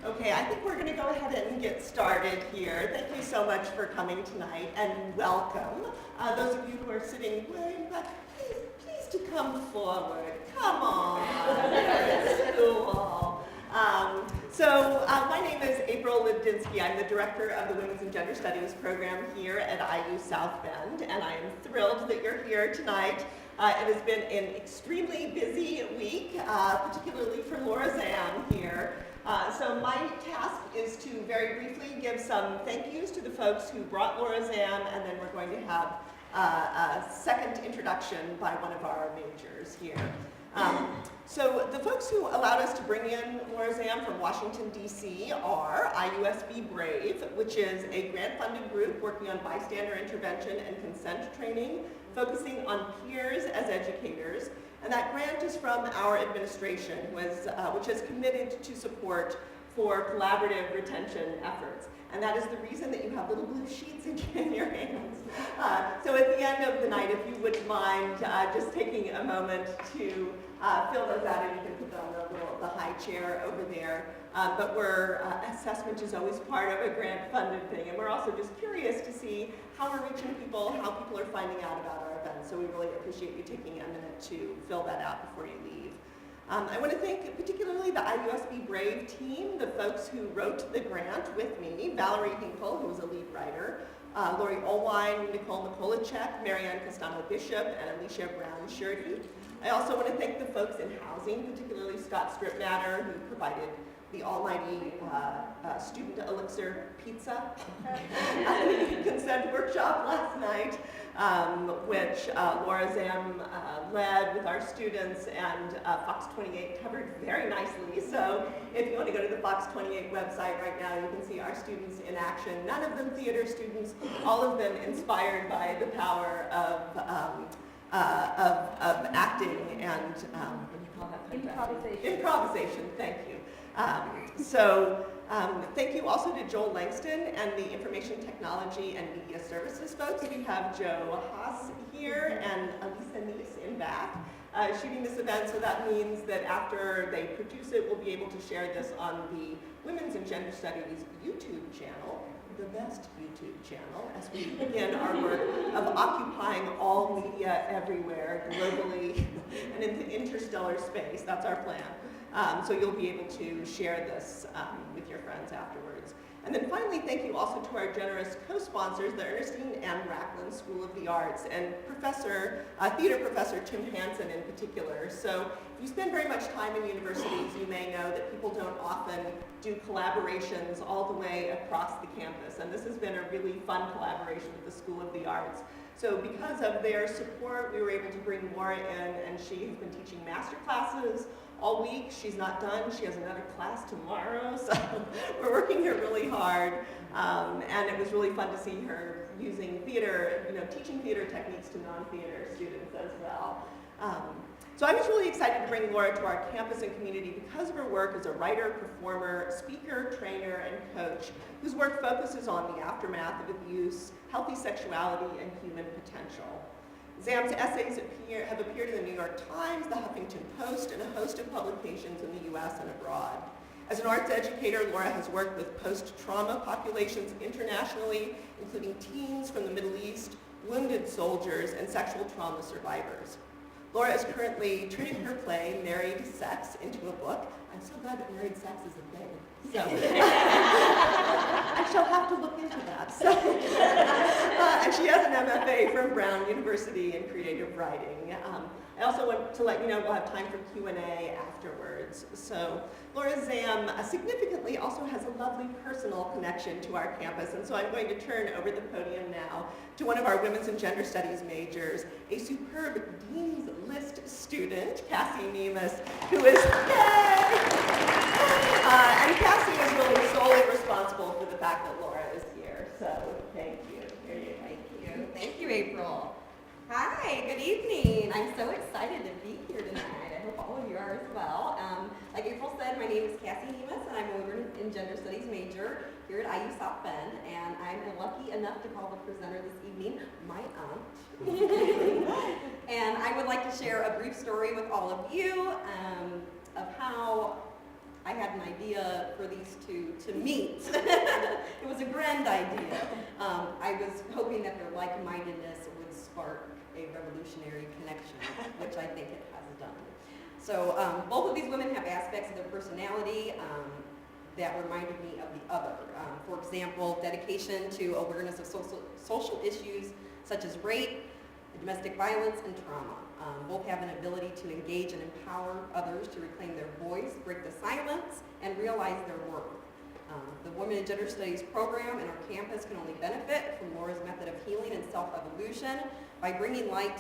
Okay, I think we're going to go ahead and get started here. Thank you so much for coming tonight, and welcome. Those of you who are sitting way back, please to come forward. Come on, it's school. My name is April Libdinsky. I'm the director of the Women's and Gender Studies program here at IU South Bend, and I am thrilled that you're here tonight. It has been an extremely busy week, particularly for Laura Zam here. So my task is to very briefly give some thank yous to the folks who brought Laura Zam, and then we're going to have a second introduction by one of our majors here. So the folks who allowed us to bring in Laura Zam from Washington, D.C. are IUSB Brave, which is a grant-funded group working on bystander intervention and consent training, focusing on peers as educators. And that grant is from our administration, which has committed to support for collaborative retention efforts. And that is the reason that you have little blue sheets in your hands. So at the end of the night, if you wouldn't mind just taking a moment to fill those out, and you can put them on the high chair over there. But assessment is always part of a grant-funded thing, and we're also just curious to see how we're reaching people, how people are finding out about our events. So we really appreciate you taking a minute to fill that out before you leave. I want to thank particularly the IUSB Brave team, the folks who wrote the grant with me, Valerie Hinkle, who was a lead writer, Lori Olwine, Nicole Nikolacek, Marianne Castano-Bishop, and Alicia Brown-Shurdy. I also want to thank the folks in housing, particularly Scott Stripmatter, who provided the almighty student elixir pizza consent workshop last night, which Laura Zam led with our students, and Fox 28 covered very nicely. So if you want to go to the Fox 28 website right now, you can see our students in action. None of them theater students, all of them inspired by the power of acting and what do you call that? Improvisation, thank you. Thank you also to Joel Langston and the Information Technology and Media Services folks. We have Joe Haas here and Elisa Neese in back shooting this event, so that means that after they produce it, we'll be able to share this on the Women's and Gender Studies YouTube channel, the best YouTube channel, as we begin our work of occupying all media everywhere, globally, and in the interstellar space. That's our plan. So you'll be able to share this with your friends afterwards. And then finally, thank you also to our generous co-sponsors, the Ernestine M. Racklin School of the Arts and theater professor Tim Hansen in particular. So if you spend very much time in universities, you may know that people don't often do collaborations all the way across the campus. And this has been a really fun collaboration with the School of the Arts. So because of their support, we were able to bring Laura in, and she has been teaching master classes all week. She's not done. She has another class tomorrow, so we're working here really hard. And it was really fun to see her using theater, teaching theater techniques to non-theater students as well. So I was really excited to bring Laura to our campus and community because of her work as a writer, performer, speaker, trainer, and coach, whose work focuses on the aftermath of abuse, healthy sexuality, and human potential. Zam's essays have appeared in the New York Times, the Huffington Post, and a host of publications in the U.S. and abroad. As an arts educator, Laura has worked with post-trauma populations internationally, including teens from the Middle East, wounded soldiers, and sexual trauma survivors. Laura is currently turning her play, Married Sex, into a book. I'm so glad that married sex is a thing. So I shall have to look into that. So, and she has an MFA from Brown University in creative writing. I also want to let you know we'll have time for Q&A afterwards. So Laura Zam significantly also has a lovely personal connection to our campus, and so I'm going to turn over the podium now to one of our Women's and Gender Studies majors, a superb Dean's List student, Cassie Nemus, who is, yay! And Cassie is really solely responsible for the fact that Laura is here, so thank you. Here you go. Thank you, April. Hi, good evening. I'm so excited to be here tonight. I hope all of you are as well. Like April said, my name is Cassie Nemus, and I'm a Women in Gender Studies major here at IU South Bend, and I'm lucky enough to call the presenter this evening my aunt. And I would like to share a brief story with all of you of how I had an idea for these two to meet. It was a grand idea. I was hoping that their like-mindedness would spark a revolutionary connection, which I think it has done. So both of these women have aspects of their personality that reminded me of the other. For example, dedication to awareness of social issues such as rape, domestic violence, and trauma. Both have an ability to engage and empower others to reclaim their voice, break the silence, and realize their worth. The Women in Gender Studies program and our campus can only benefit from Laura's method of healing and self-evolution by bringing light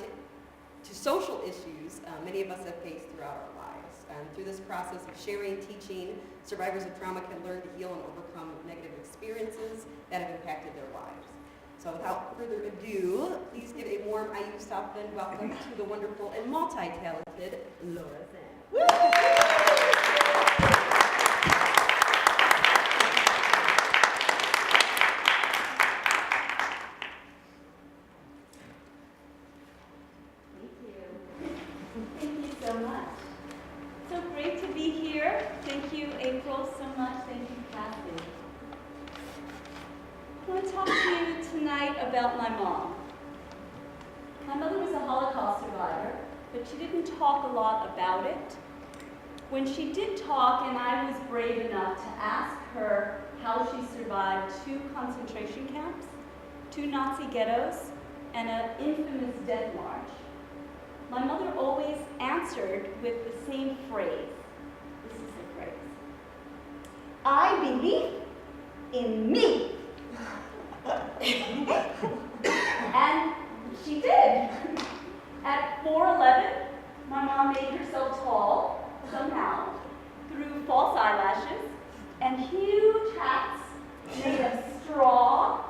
to social issues many of us have faced throughout our lives. And through this process of sharing, teaching, survivors of trauma can learn to heal and overcome negative experiences that have impacted their lives. So without further ado, please give a warm IU South Bend welcome to the wonderful and multi-talented Laura Zam. Thank you so much. So great to be here. Thank you, April, so much. Thank you, Kathy. I want to talk to you tonight about my mom. My mother was a Holocaust survivor, but she didn't talk a lot about it. When she did talk, and I was brave enough to ask her how she survived 2 concentration camps, 2 Nazi ghettos, and an infamous death march, my mother always answered with the same phrase. This is the phrase. I believe in me. And she did. At 4'11", my mom made herself tall, somehow, through false eyelashes and huge hats made of straw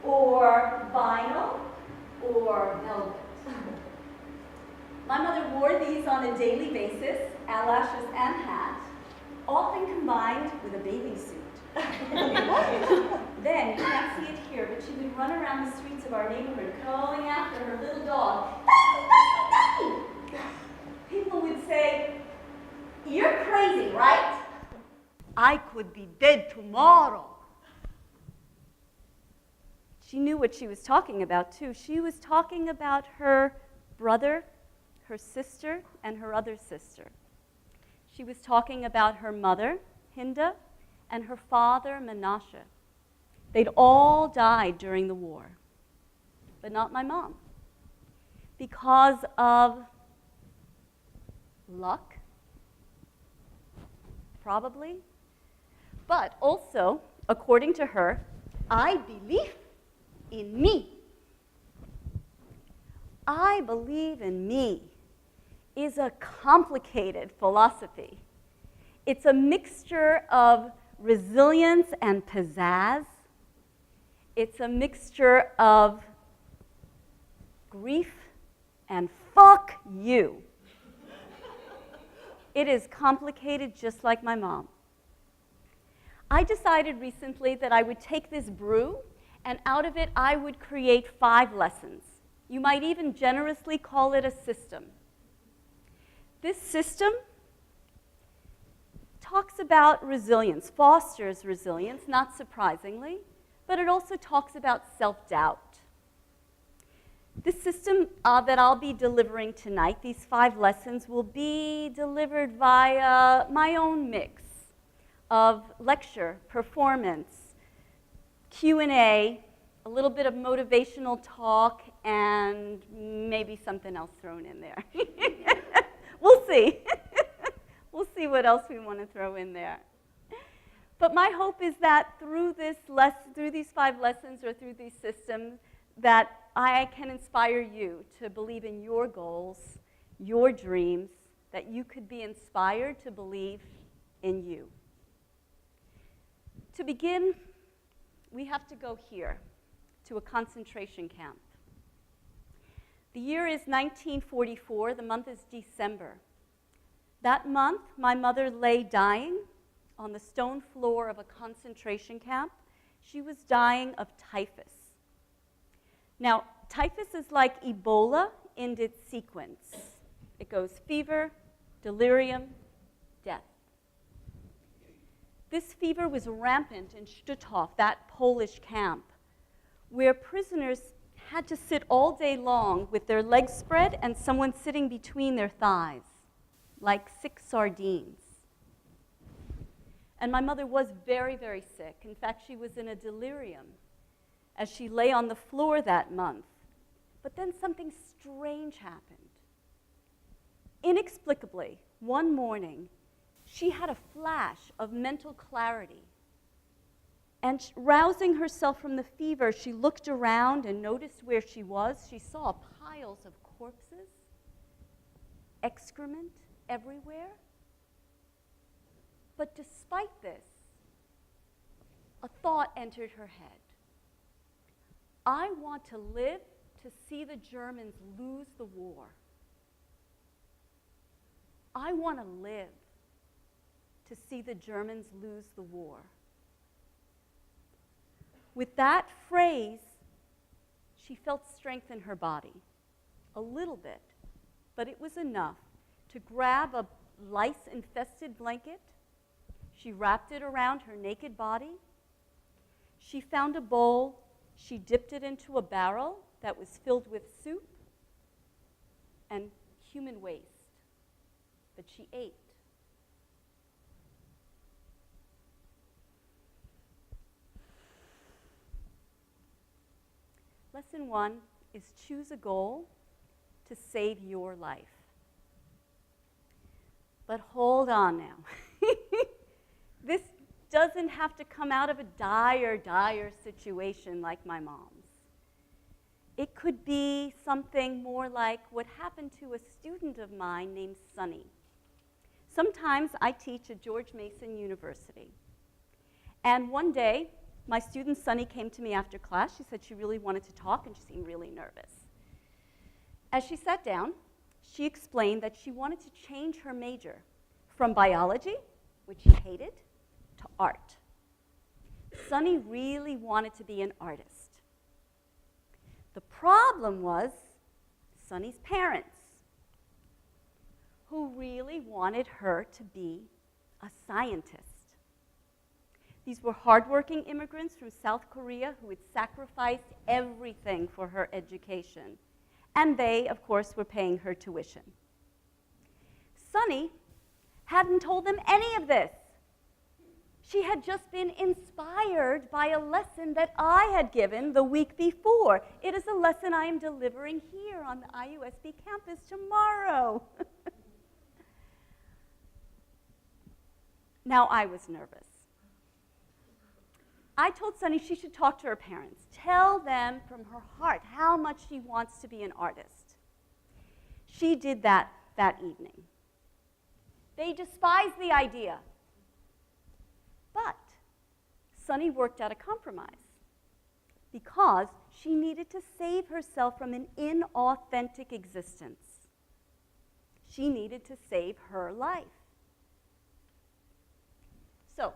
or vinyl or velvet. My mother wore these on a daily basis, eyelashes and hat, often combined with a bathing suit. Then, you can't see it here, but she would run around the streets of our neighborhood calling after her little dog, Daddy, Daddy, Daddy! People would say, "You're crazy, right? I could be dead tomorrow." She knew what she was talking about, too. She was talking about her brother, her sister, and her other sister. She was talking about her mother, Hinda, and her father, Menashe. They'd all died during the war, but not my mom. Because of luck, probably, but also, according to her, I believe in me. I believe in me is a complicated philosophy. It's a mixture of resilience and pizzazz. It's a mixture of grief and fuck you. It is complicated just like my mom. I decided recently that I would take this brew and out of it I would create 5 lessons. You might even generously call it a system. This system talks about resilience, fosters resilience, not surprisingly, but it also talks about self-doubt. This system that I'll be delivering tonight, these 5 lessons, will be delivered via my own mix of lecture, performance, Q&A, a little bit of motivational talk, and maybe something else thrown in there. We'll see. We'll see what else we want to throw in there. But my hope is that through these 5 lessons or through these systems, that I can inspire you to believe in your goals, your dreams, that you could be inspired to believe in you. To begin, we have to go here, to a concentration camp. The year is 1944, the month is December. That month, my mother lay dying on the stone floor of a concentration camp. She was dying of typhus. Now, typhus is like Ebola in its sequence. It goes fever, delirium, death. This fever was rampant in Stutthof, that Polish camp, where prisoners had to sit all day long with their legs spread and someone sitting between their thighs, like sick sardines. And my mother was very, very sick. In fact, she was in a delirium as she lay on the floor that month. But then something strange happened. Inexplicably, one morning, she had a flash of mental clarity. And rousing herself from the fever, she looked around and noticed where she was. She saw piles of corpses, excrement everywhere. But despite this, a thought entered her head. I want to live to see the Germans lose the war. I want to live to see the Germans lose the war. With that phrase, she felt strength in her body, a little bit, but it was enough to grab a lice-infested blanket. She wrapped it around her naked body. She found a bowl. She dipped it into a barrel that was filled with soup and human waste that she ate. Lesson 1 is choose a goal to save your life. But hold on now. This doesn't have to come out of a dire situation like my mom's. It could be something more like what happened to a student of mine named Sunny. Sometimes I teach at George Mason University. And one day, my student Sunny came to me after class. She said she really wanted to talk, and she seemed really nervous. As she sat down, she explained that she wanted to change her major from biology, which she hated, to art. Sunny really wanted to be an artist. The problem was Sunny's parents, who really wanted her to be a scientist. These were hardworking immigrants from South Korea who had sacrificed everything for her education. And they, of course, were paying her tuition. Sunny hadn't told them any of this. She had just been inspired by a lesson that I had given the week before. It is a lesson I am delivering here on the IUSB campus tomorrow. Now, I was nervous. I told Sunny she should talk to her parents, tell them from her heart how much she wants to be an artist. She did that evening. They despised the idea. But Sunny worked out a compromise because she needed to save herself from an inauthentic existence. She needed to save her life. So,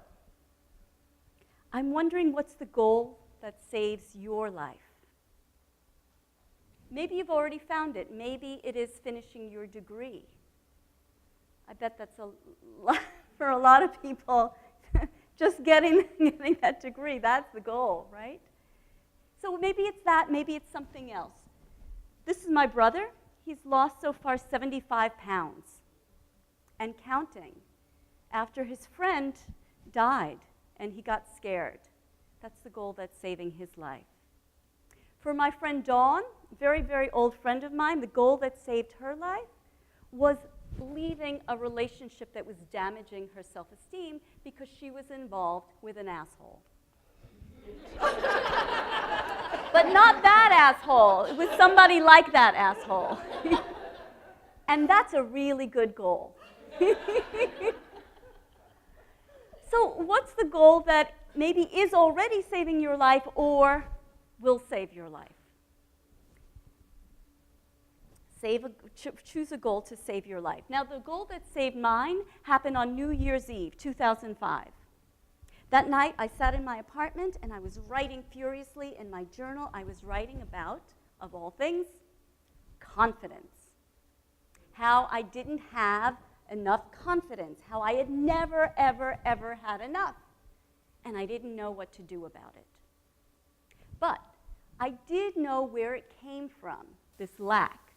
I'm wondering what's the goal that saves your life? Maybe you've already found it. Maybe it is finishing your degree. I bet that's for a lot of people, just getting that degree, that's the goal, right? So maybe it's that, maybe it's something else. This is my brother. He's lost so far 75 pounds and counting after his friend died and he got scared. That's the goal that's saving his life. For my friend Dawn, a very, very old friend of mine, the goal that saved her life was leaving a relationship that was damaging her self-esteem because she was involved with an asshole. But not that asshole. It was somebody like that asshole. And that's a really good goal. So what's the goal that maybe is already saving your life or will save your life? Choose a goal to save your life. Now, the goal that saved mine happened on New Year's Eve, 2005. That night, I sat in my apartment, and I was writing furiously in my journal. I was writing about, of all things, confidence. How I didn't have enough confidence. How I had never, ever, ever had enough. and I didn't know what to do about it. But I did know where it came from, this lack,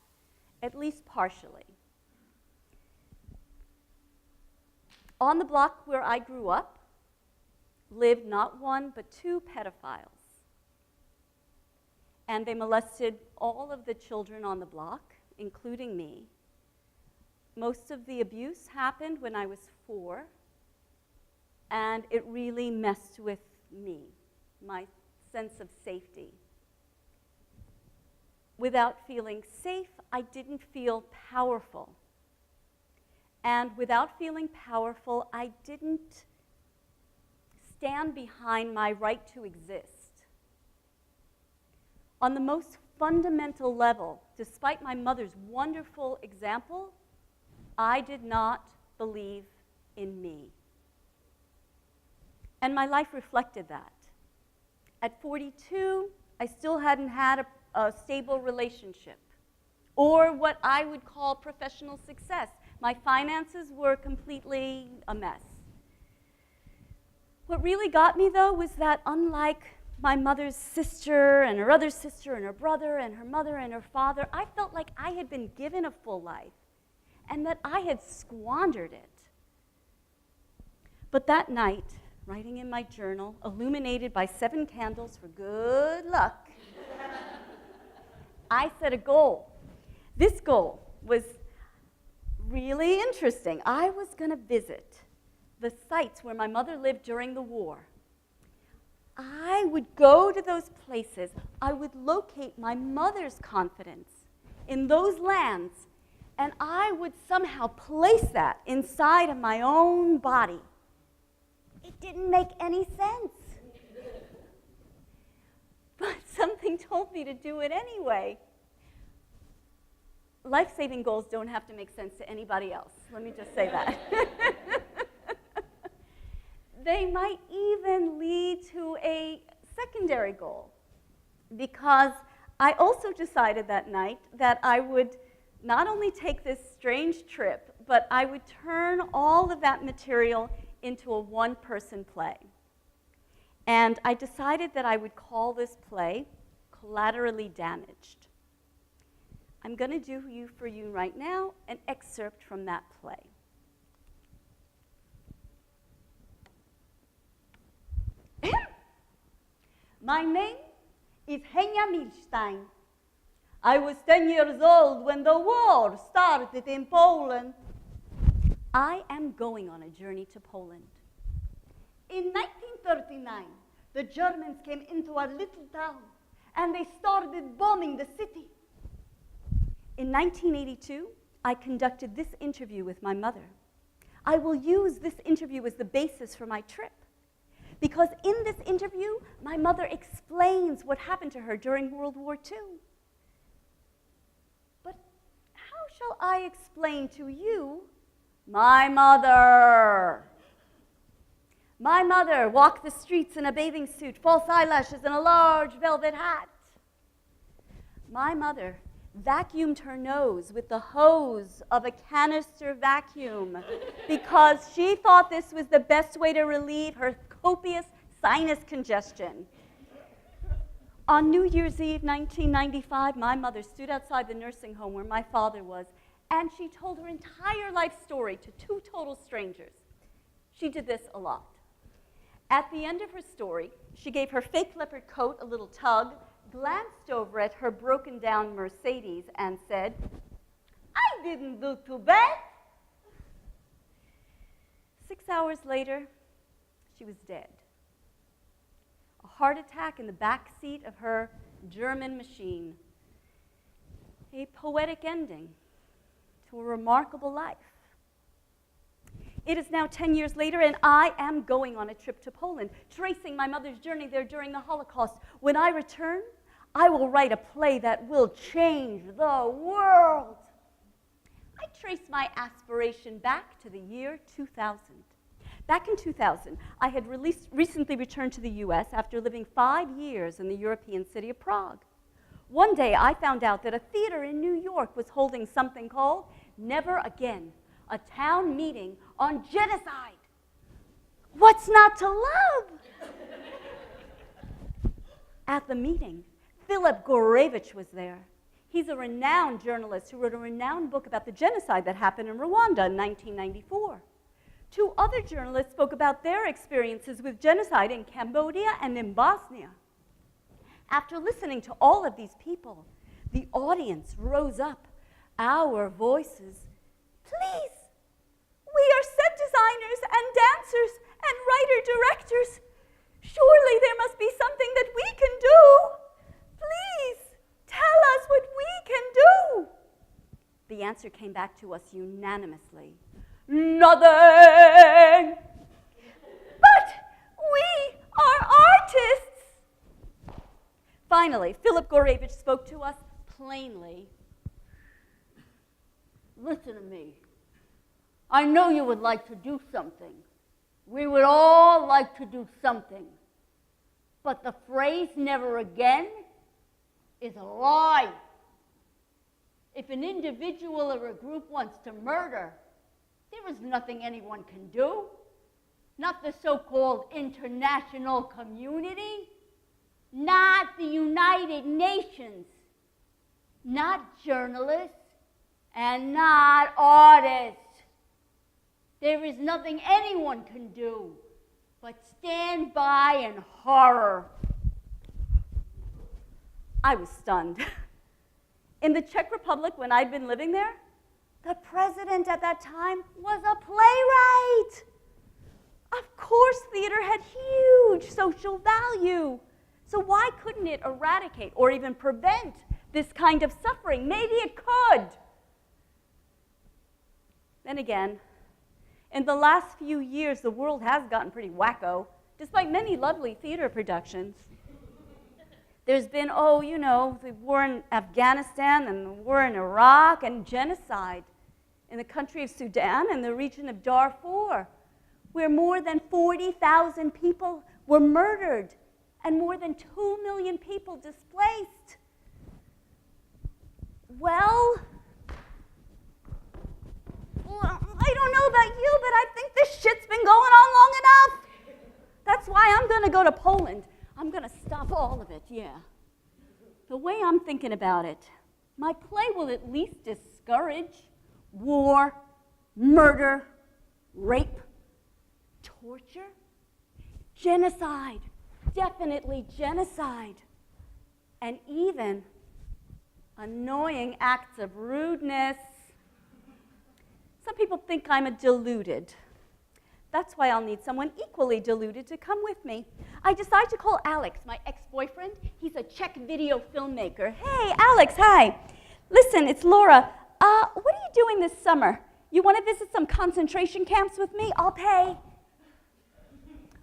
at least partially. On the block where I grew up lived not one but two pedophiles. And they molested all of the children on the block, including me. Most of the abuse happened when I was 4, and it really messed with me, my sense of safety. Without feeling safe, I didn't feel powerful. And without feeling powerful, I didn't stand behind my right to exist. On the most fundamental level, despite my mother's wonderful example, I did not believe in me. And my life reflected that. At 42, I still hadn't had a stable relationship, or what I would call professional success. My finances were completely a mess. What really got me, though, was that unlike my mother's sister and her other sister and her brother and her mother and her father, I felt like I had been given a full life and that I had squandered it. But that night, writing in my journal, illuminated by 7 candles for good luck, I set a goal. This goal was really interesting. I was going to visit the sites where my mother lived during the war. I would go to those places. I would locate my mother's confidence in those lands, and I would somehow place that inside of my own body. It didn't make any sense. But something told me to do it anyway. Life-saving goals don't have to make sense to anybody else. Let me just say that. They might even lead to a secondary goal, because I also decided that night that I would not only take this strange trip, but I would turn all of that material into a one-person play. And I decided that I would call this play Collaterally Damaged. I'm going to do for you right now an excerpt from that play. My name is Henya Milstein. I was 10 years old when the war started in Poland. I am going on a journey to Poland. In 1939, the Germans came into our little town and they started bombing the city. In 1982, I conducted this interview with my mother. I will use this interview as the basis for my trip, because in this interview, my mother explains what happened to her during World War II. But how shall I explain to you my mother? My mother walked the streets in a bathing suit, false eyelashes, and a large velvet hat. My mother vacuumed her nose with the hose of a canister vacuum because she thought this was the best way to relieve her copious sinus congestion. On New Year's Eve, 1995, my mother stood outside the nursing home where my father was, and she told her entire life story to 2 total strangers. She did this a lot. At the end of her story, she gave her fake leopard coat a little tug, glanced over at her broken-down Mercedes, and said, "I didn't do too bad." 6 hours later, she was dead. A heart attack in the back seat of her German machine. A poetic ending to a remarkable life. It is now 10 years later, and I am going on a trip to Poland, tracing my mother's journey there during the Holocaust. When I return, I will write a play that will change the world. I trace my aspiration back to the year 2000. Back in 2000, I had recently returned to the US after living 5 years in the European city of Prague. One day, I found out that a theater in New York was holding something called Never Again, a town meeting on genocide. What's not to love? At the meeting, Philip Gorevich was there. He's a renowned journalist who wrote a renowned book about the genocide that happened in Rwanda in 1994. Two other journalists spoke about their experiences with genocide in Cambodia and in Bosnia. After listening to all of these people, the audience rose up. Our voices, please, we are set designers and dancers and writer-directors. Surely there must be something that we can do. Please, tell us what we can do. The answer came back to us unanimously. Nothing. But we are artists. Finally, Philip Gorevich spoke to us plainly. Listen to me. I know you would like to do something. We would all like to do something. But the phrase never again is a lie. If an individual or a group wants to murder, there is nothing anyone can do. Not the so-called international community, not the United Nations, not journalists, and not artists. There is nothing anyone can do but stand by in horror. I was stunned. In the Czech Republic, when I'd been living there, the president at that time was a playwright. Of course, theater had huge social value. So why couldn't it eradicate or even prevent this kind of suffering? Maybe it could. Then again, in the last few years, the world has gotten pretty wacko, despite many lovely theater productions. There's been, the war in Afghanistan and the war in Iraq and genocide in the country of Sudan and the region of Darfur, where more than 40,000 people were murdered and more than 2 million people displaced. Well, I don't know about you, but I think this shit's been going on long enough. That's why I'm going to go to Poland. I'm going to stop all of it, yeah. The way I'm thinking about it, my play will at least discourage war, murder, rape, torture, genocide, definitely genocide, and even annoying acts of rudeness. Some people think I'm deluded. That's why I'll need someone equally deluded to come with me. I decided to call Alex, my ex-boyfriend. He's a Czech video filmmaker. Hey, Alex, hi. Listen, it's Laura. What are you doing this summer? You want to visit some concentration camps with me? I'll pay.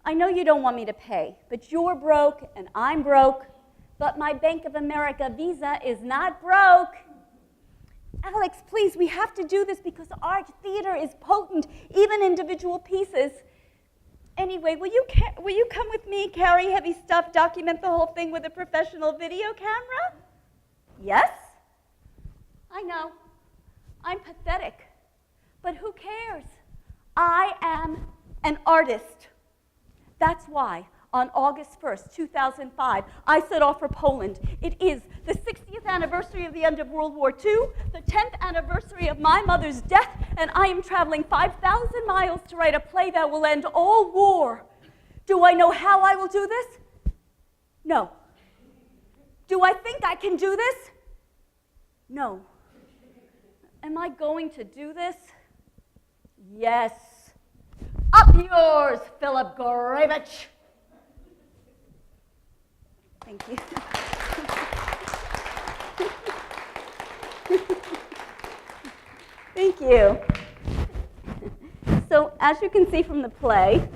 I know you don't want me to pay, but you're broke and I'm broke. But my Bank of America Visa is not broke. Alex, please, we have to do this because art theater is potent, even individual pieces. Anyway, will you come with me, carry heavy stuff, document the whole thing with a professional video camera? Yes? I know. I'm pathetic. But who cares? I am an artist. That's why, on August 1st, 2005, I set off for Poland. It is the 60th anniversary of the end of World War II, the 10th anniversary of my mother's death, and I am traveling 5,000 miles to write a play that will end all war. Do I know how I will do this? No. Do I think I can do this? No. Am I going to do this? Yes. Up yours, Philip Gorevich. Thank you. Thank you. So, as you can see from the play,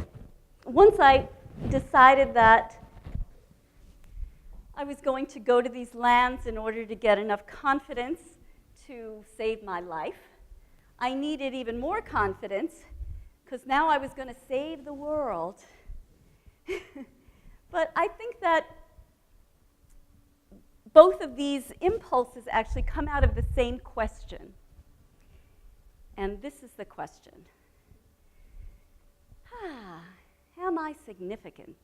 once I decided that I was going to go to these lands in order to get enough confidence to save my life, I needed even more confidence because now I was going to save the world. But I think that both of these impulses actually come out of the same question. And this is the question. am I significant?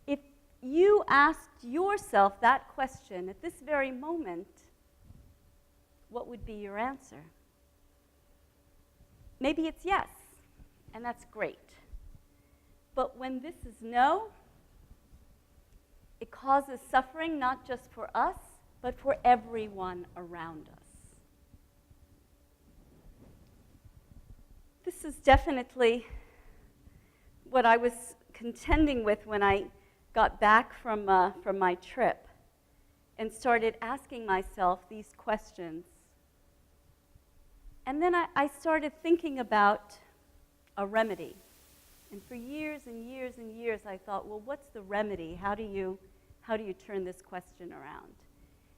If you asked yourself that question at this very moment, what would be your answer? Maybe it's yes, and that's great. But when this is no, it causes suffering not just for us, but for everyone around us. This is definitely what I was contending with when I got back from my trip and started asking myself these questions. And then I started thinking about a remedy. And for years and years and years, I thought, well, what's the remedy? How do you turn this question around?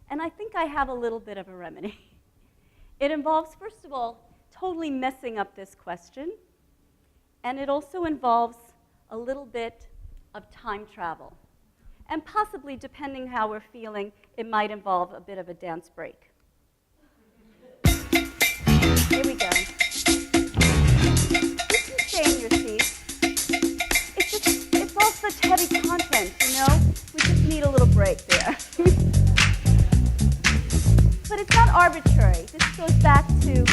And I think I have a little bit of a remedy. It involves, first of all, totally messing up this question. And it also involves a little bit of time travel. And possibly, depending how we're feeling, it might involve a bit of a dance break. Here we go. You can stay in your seats. It's all such heavy content, you know? We just need a little break there. But it's not arbitrary. This goes back to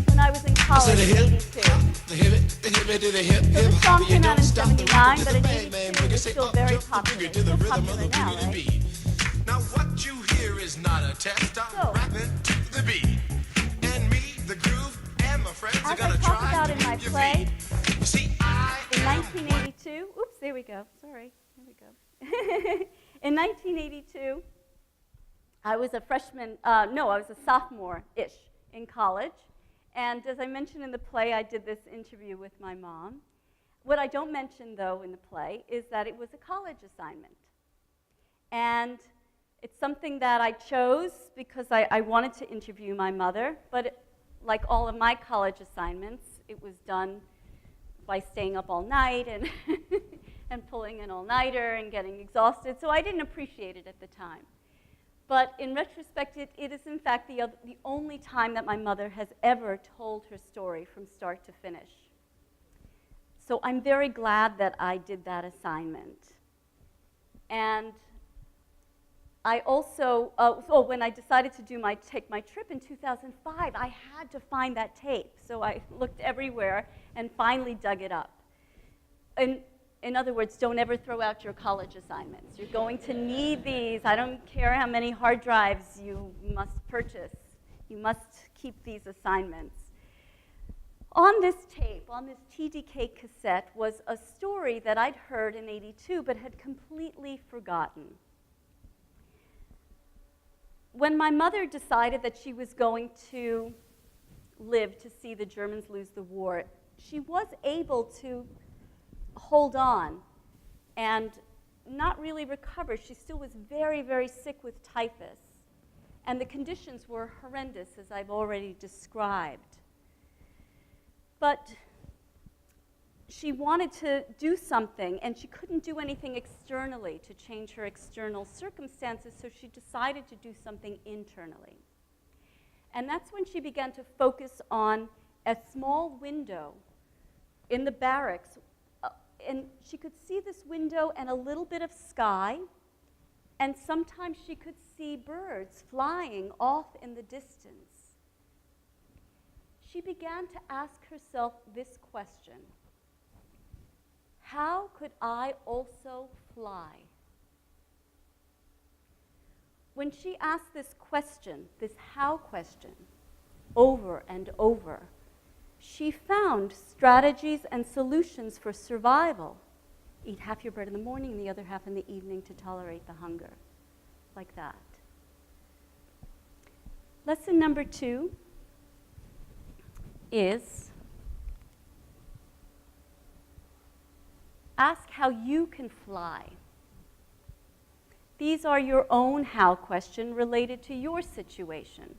when I was in college in 82. So this song came out in 79, but in 82 it was still very popular. It's still popular now, right? Now what you hear is not a test. I'm rapping to the beat. And me, the groove, and my friends are gonna try. As I talk about in my play, You see, in 1982, oops, there we go, sorry, here we go. In 1982, I was a freshman, I was a sophomore-ish in college. And as I mentioned in the play, I did this interview with my mom. What I don't mention, though, in the play is that it was a college assignment. And it's something that I chose because I wanted to interview my mother, but like all of my college assignments, it was done by staying up all night and, and pulling an all-nighter and getting exhausted, so I didn't appreciate it at the time. But in retrospect, it is in fact the only time that my mother has ever told her story from start to finish. So I'm very glad that I did that assignment. And I also, when I decided to take my trip in 2005, I had to find that tape. So I looked everywhere and finally dug it up. In other words, don't ever throw out your college assignments. You're going to need these. I don't care how many hard drives you must purchase. You must keep these assignments. On this tape, on this TDK cassette, was a story that I'd heard in '82 but had completely forgotten. When my mother decided that she was going to live to see the Germans lose the war, she was able to hold on and not really recover. She still was very, very sick with typhus. And the conditions were horrendous, as I've already described. But she wanted to do something, and she couldn't do anything externally to change her external circumstances, so she decided to do something internally. And that's when she began to focus on a small window in the barracks. And she could see this window and a little bit of sky, and sometimes she could see birds flying off in the distance. She began to ask herself this question: how could I also fly? When she asked this question, this how question, over and over, she found strategies and solutions for survival. Eat half your bread in the morning and the other half in the evening to tolerate the hunger, like that. Lesson number 2 is ask how you can fly. These are your own how question related to your situation.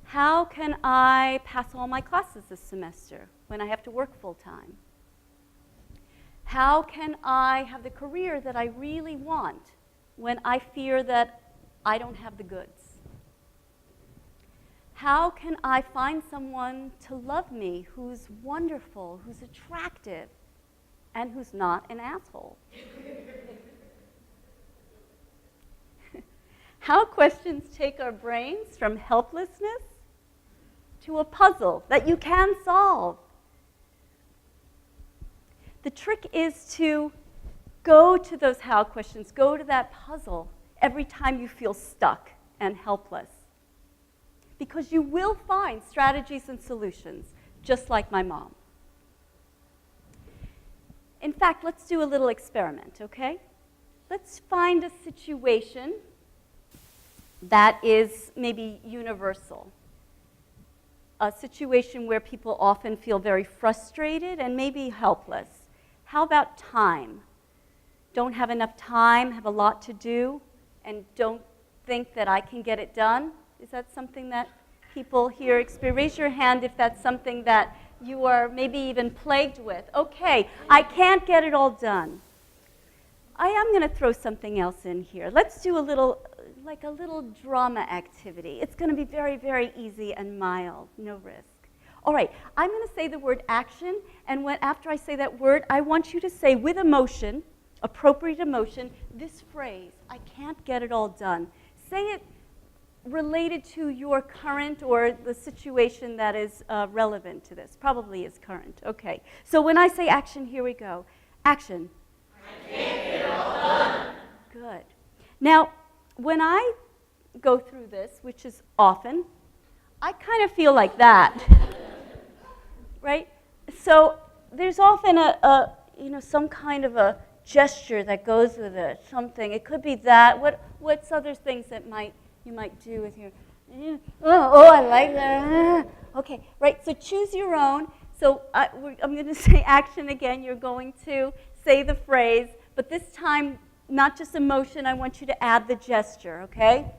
How can I pass all my classes this semester when I have to work full-time? How can I have the career that I really want when I fear that I don't have the goods? How can I find someone to love me who's wonderful, who's attractive, and who's not an asshole? How questions take our brains from helplessness to a puzzle that you can solve. The trick is to go to those how questions, go to that puzzle every time you feel stuck and helpless. Because you will find strategies and solutions, just like my mom. In fact, let's do a little experiment, okay? Let's find a situation that is maybe universal. A situation where people often feel very frustrated and maybe helpless. How about time? Don't have enough time, have a lot to do, and don't think that I can get it done? Is that something that people here experience? Raise your hand if that's something that you are maybe even plagued with. Okay, I can't get it all done. I am going to throw something else in here. Let's do a little drama activity. It's going to be very, very easy and mild, no risk. All right, I'm going to say the word action, and after I say that word, I want you to say with emotion, appropriate emotion, this phrase, I can't get it all done. Say it related to your current or the situation that is relevant to this. Probably is current. Okay. So when I say action, here we go. Action. I can't get it all done. Good. Now, when I go through this, which is often, I kind of feel like that. Right? So there's often some kind of a gesture that goes with it, something. It could be that. What's other things that you might do with your, I like that. Okay, right, so choose your own. So I'm going to say action again. You're going to say the phrase, but this time, not just emotion, I want you to add the gesture, okay?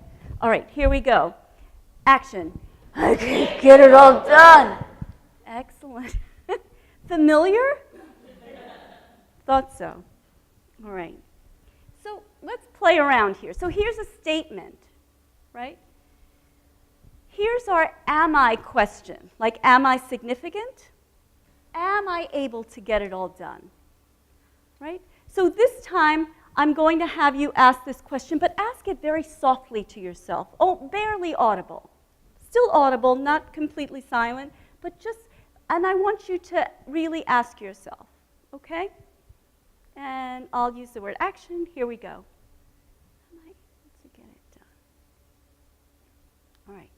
All right, here we go. Action. I can't get it all done. Excellent. Familiar? Thought so. All right. So let's play around here. So here's a statement, right? Here's our am I question. Like, am I significant? Am I able to get it all done? Right? So this time, I'm going to have you ask this question, but ask it very softly to yourself. Oh, barely audible. Still audible, not completely silent, but just, and I want you to really ask yourself, okay? And I'll use the word action. Here we go. Am I able to get it done? All right.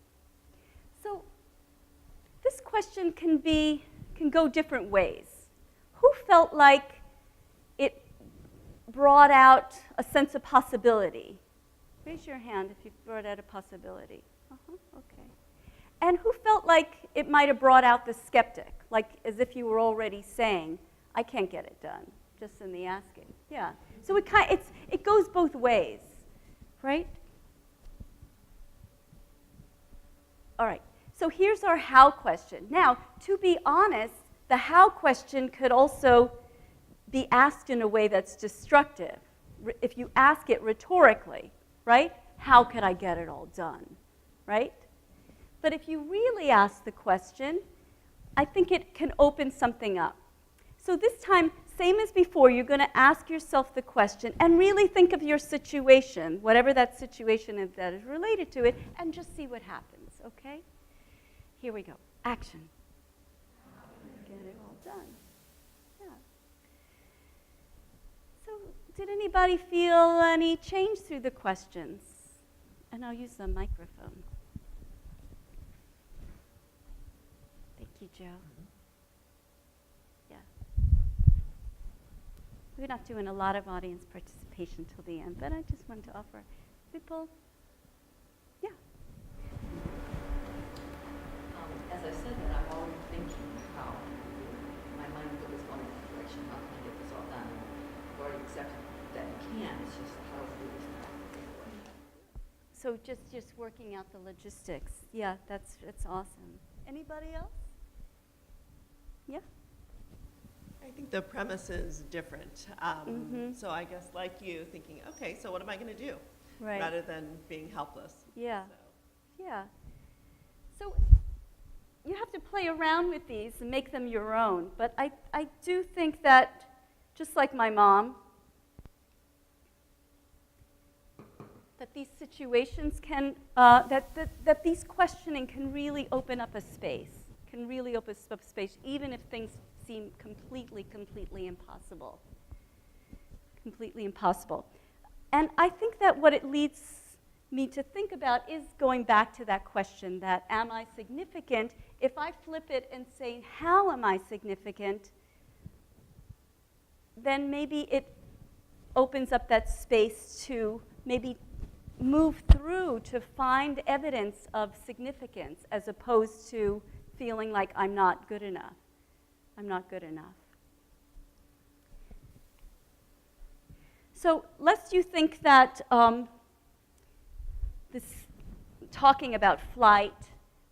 So this question can go different ways. Who felt like it brought out a sense of possibility? Raise your hand if you brought out a possibility. Okay. And who felt like it might have brought out the skeptic, like as if you were already saying, I can't get it done, just in the asking. Yeah. So it goes both ways, right? All right. So here's our how question. Now, to be honest, the how question could also be asked in a way that's destructive. If you ask it rhetorically, right? How could I get it all done, right? But if you really ask the question, I think it can open something up. So this time, same as before, you're going to ask yourself the question and really think of your situation, whatever that situation is that is related to it, and just see what happens, okay? Here we go. Action. Get it all done. Yeah. So did anybody feel any change through the questions? And I'll use the microphone. Thank you, Joe. Yeah. We're not doing a lot of audience participation till the end, but I just wanted to offer people. Yeah. As I said that, I'm already thinking how my mind goes going in that direction. How can I get this all done? I've already accepted that you can. It's just how to do this practically. So just working out the logistics. Yeah, that's awesome. Anybody else? Yeah? I think the premise is different. So I guess like you, thinking, okay, so what am I going to do? Right. Rather than being helpless. Yeah. So. Yeah. So you have to play around with these and make them your own. But I do think that, just like my mom, that these situations can, that these questioning can really open up a space, even if things seem completely impossible. Completely impossible. And I think that what it leads me to think about is going back to that question that, am I significant? If I flip it and say, how am I significant? Then maybe it opens up that space to maybe move through to find evidence of significance as opposed to feeling like I'm not good enough. I'm not good enough. So lest you think that this talking about flight,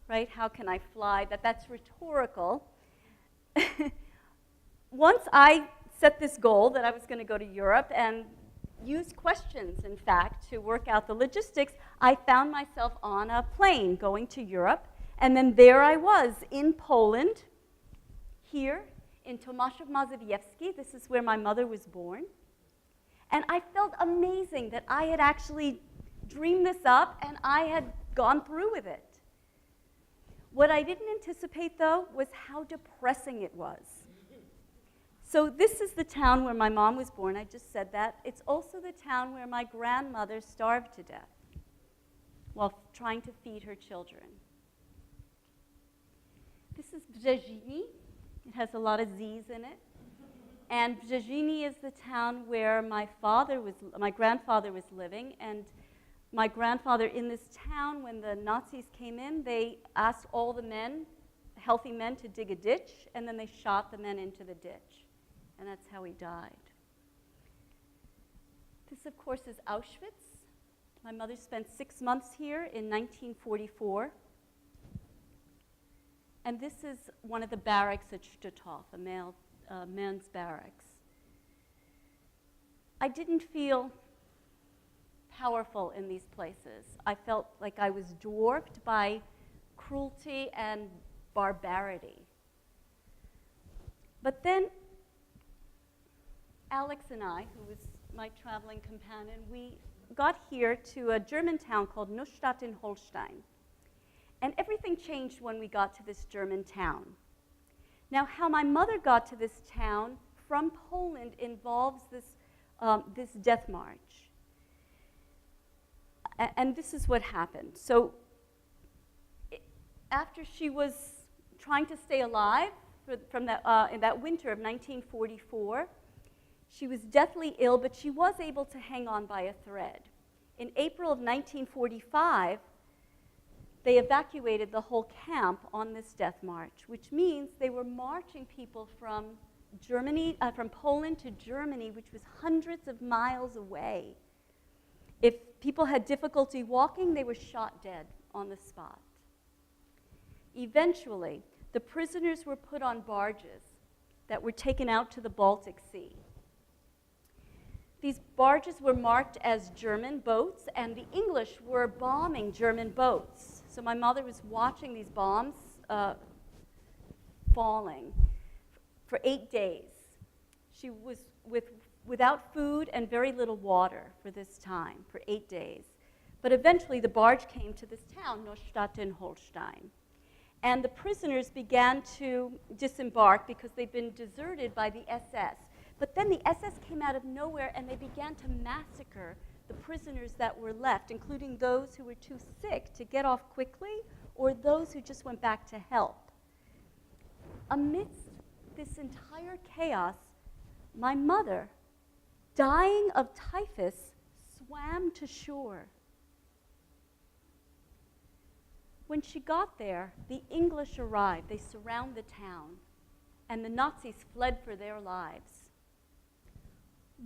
right, how can I fly, that's rhetorical. Once I set this goal that I was going to go to Europe and used questions, in fact, to work out the logistics, I found myself on a plane going to Europe, and then there I was in Poland, here in Tomaszów Mazowiecki. This is where my mother was born. And I felt amazing that I had actually dreamed this up and I had gone through with it. What I didn't anticipate, though, was how depressing it was. So this is the town where my mom was born. I just said that. It's also the town where my grandmother starved to death while trying to feed her children. This is Brzeziny. It has a lot of Z's in it. And Brzeziny is the town where my grandfather was living. And my grandfather, in this town, when the Nazis came in, they asked all the men, healthy men, to dig a ditch, and then they shot the men into the ditch. And that's how he died. This, of course, is Auschwitz. My mother spent 6 months here in 1944. And this is one of the barracks at Stutthof, a men's barracks. I didn't feel powerful in these places. I felt like I was dwarfed by cruelty and barbarity. But then Alex and I, who was my traveling companion, we got here to a German town called Neustadt in Holstein. And everything changed when we got to this German town. Now, how my mother got to this town from Poland involves this death march. And this is what happened. So after she was trying to stay alive in that winter of 1944, she was deathly ill, but she was able to hang on by a thread. In April of 1945, they evacuated the whole camp on this death march, which means they were marching people from from Poland to Germany, which was hundreds of miles away. If people had difficulty walking, they were shot dead on the spot. Eventually, the prisoners were put on barges that were taken out to the Baltic Sea. These barges were marked as German boats, and the English were bombing German boats. So my mother was watching these bombs falling for 8 days. She was without food and very little water for this time, for 8 days. But eventually the barge came to this town, Neustadt in Holstein. And the prisoners began to disembark because they'd been deserted by the SS. But then the SS came out of nowhere and they began to massacre the prisoners that were left, including those who were too sick to get off quickly or those who just went back to help. Amidst this entire chaos, my mother, dying of typhus, swam to shore. When she got there, the English arrived. They surround the town, and the Nazis fled for their lives.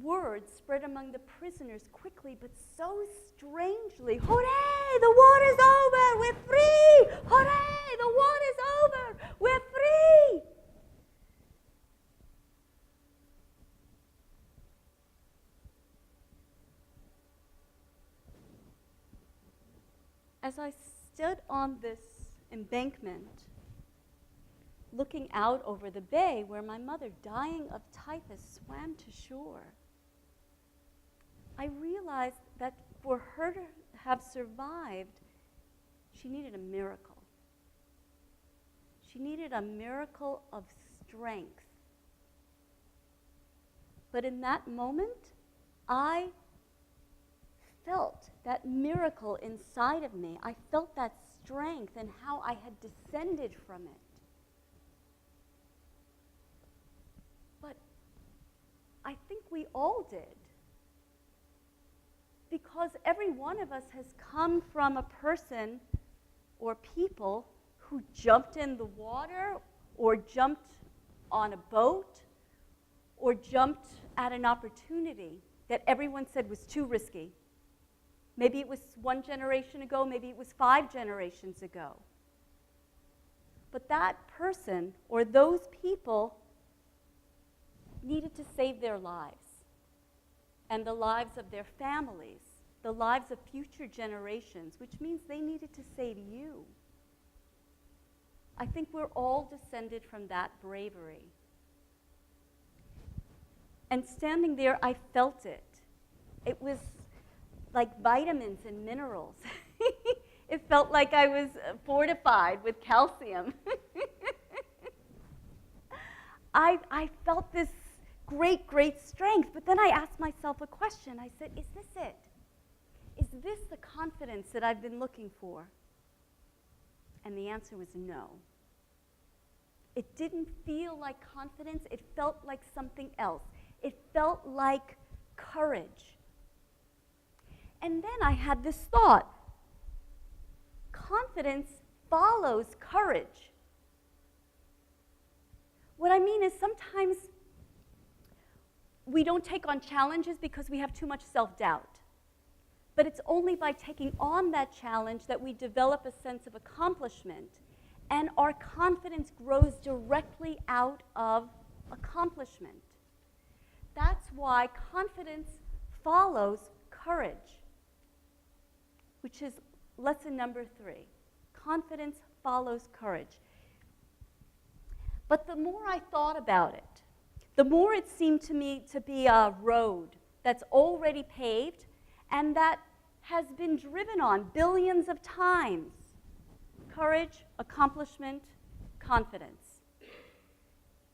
Word spread among the prisoners quickly, but so strangely. Hooray, the war is over, we're free! Hooray, the war is over, we're free! As I stood on this embankment, looking out over the bay where my mother, dying of typhus, swam to shore, I realized that for her to have survived, she needed a miracle. She needed a miracle of strength. But in that moment, I felt that miracle inside of me. I felt that strength and how I had descended from it. But I think we all did. Because every one of us has come from a person or people who jumped in the water or jumped on a boat or jumped at an opportunity that everyone said was too risky. Maybe it was 1 generation ago, maybe it was 5 generations ago. But that person or those people needed to save their lives and the lives of their families, the lives of future generations, which means they needed to save you. I think we're all descended from that bravery. And standing there, I felt it. It was like vitamins and minerals. It felt like I was fortified with calcium. I felt this great, great strength. But then I asked myself a question. I said, is this it? Is this the confidence that I've been looking for? And the answer was no. It didn't feel like confidence. It felt like something else. It felt like courage. And then I had this thought. Confidence follows courage. What I mean is sometimes we don't take on challenges because we have too much self-doubt. But it's only by taking on that challenge that we develop a sense of accomplishment, and our confidence grows directly out of accomplishment. That's why confidence follows courage, which is lesson number 3. Confidence follows courage. But the more I thought about it, the more it seemed to me to be a road that's already paved and that has been driven on billions of times. Courage, accomplishment, confidence.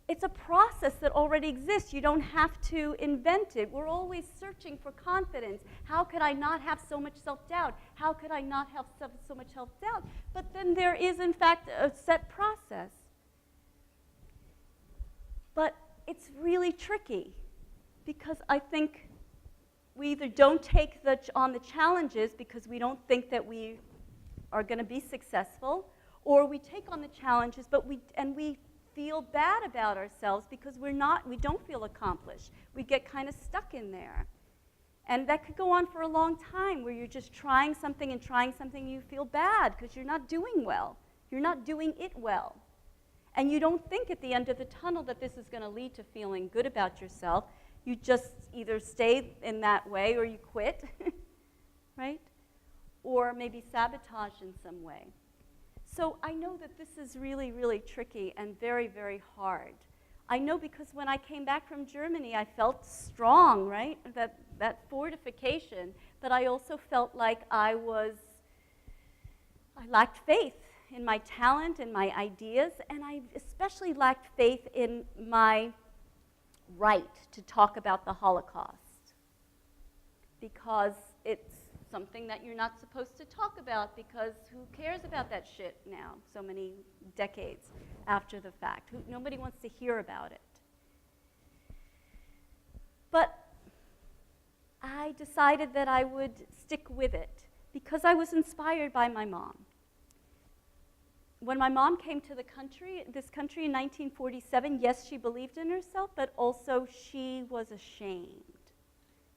It's a process that already exists. You don't have to invent it. We're always searching for confidence. How could I not have so much self-doubt? How could I not have so much self-doubt? But then there is, in fact, a set process. But it's really tricky because I think we either don't take on the challenges because we don't think that we are going to be successful, or we take on the challenges but we feel bad about ourselves because we don't feel accomplished. We get kind of stuck in there. And that could go on for a long time where you're just trying something and you feel bad because you're not doing well. You're not doing it well. And you don't think at the end of the tunnel that this is going to lead to feeling good about yourself. You just either stay in that way or you quit, right? Or maybe sabotage in some way. So I know that this is really, really tricky and very, very hard. I know because when I came back from Germany, I felt strong, right? That fortification, but I also felt like I lacked faith in my talent and my ideas, and I especially lacked faith in my right to talk about the Holocaust, because it's something that you're not supposed to talk about, because who cares about that shit now, so many decades after the fact? Nobody wants to hear about it. But I decided that I would stick with it because I was inspired by my mom. When my mom came to this country in 1947, yes, she believed in herself, but also she was ashamed.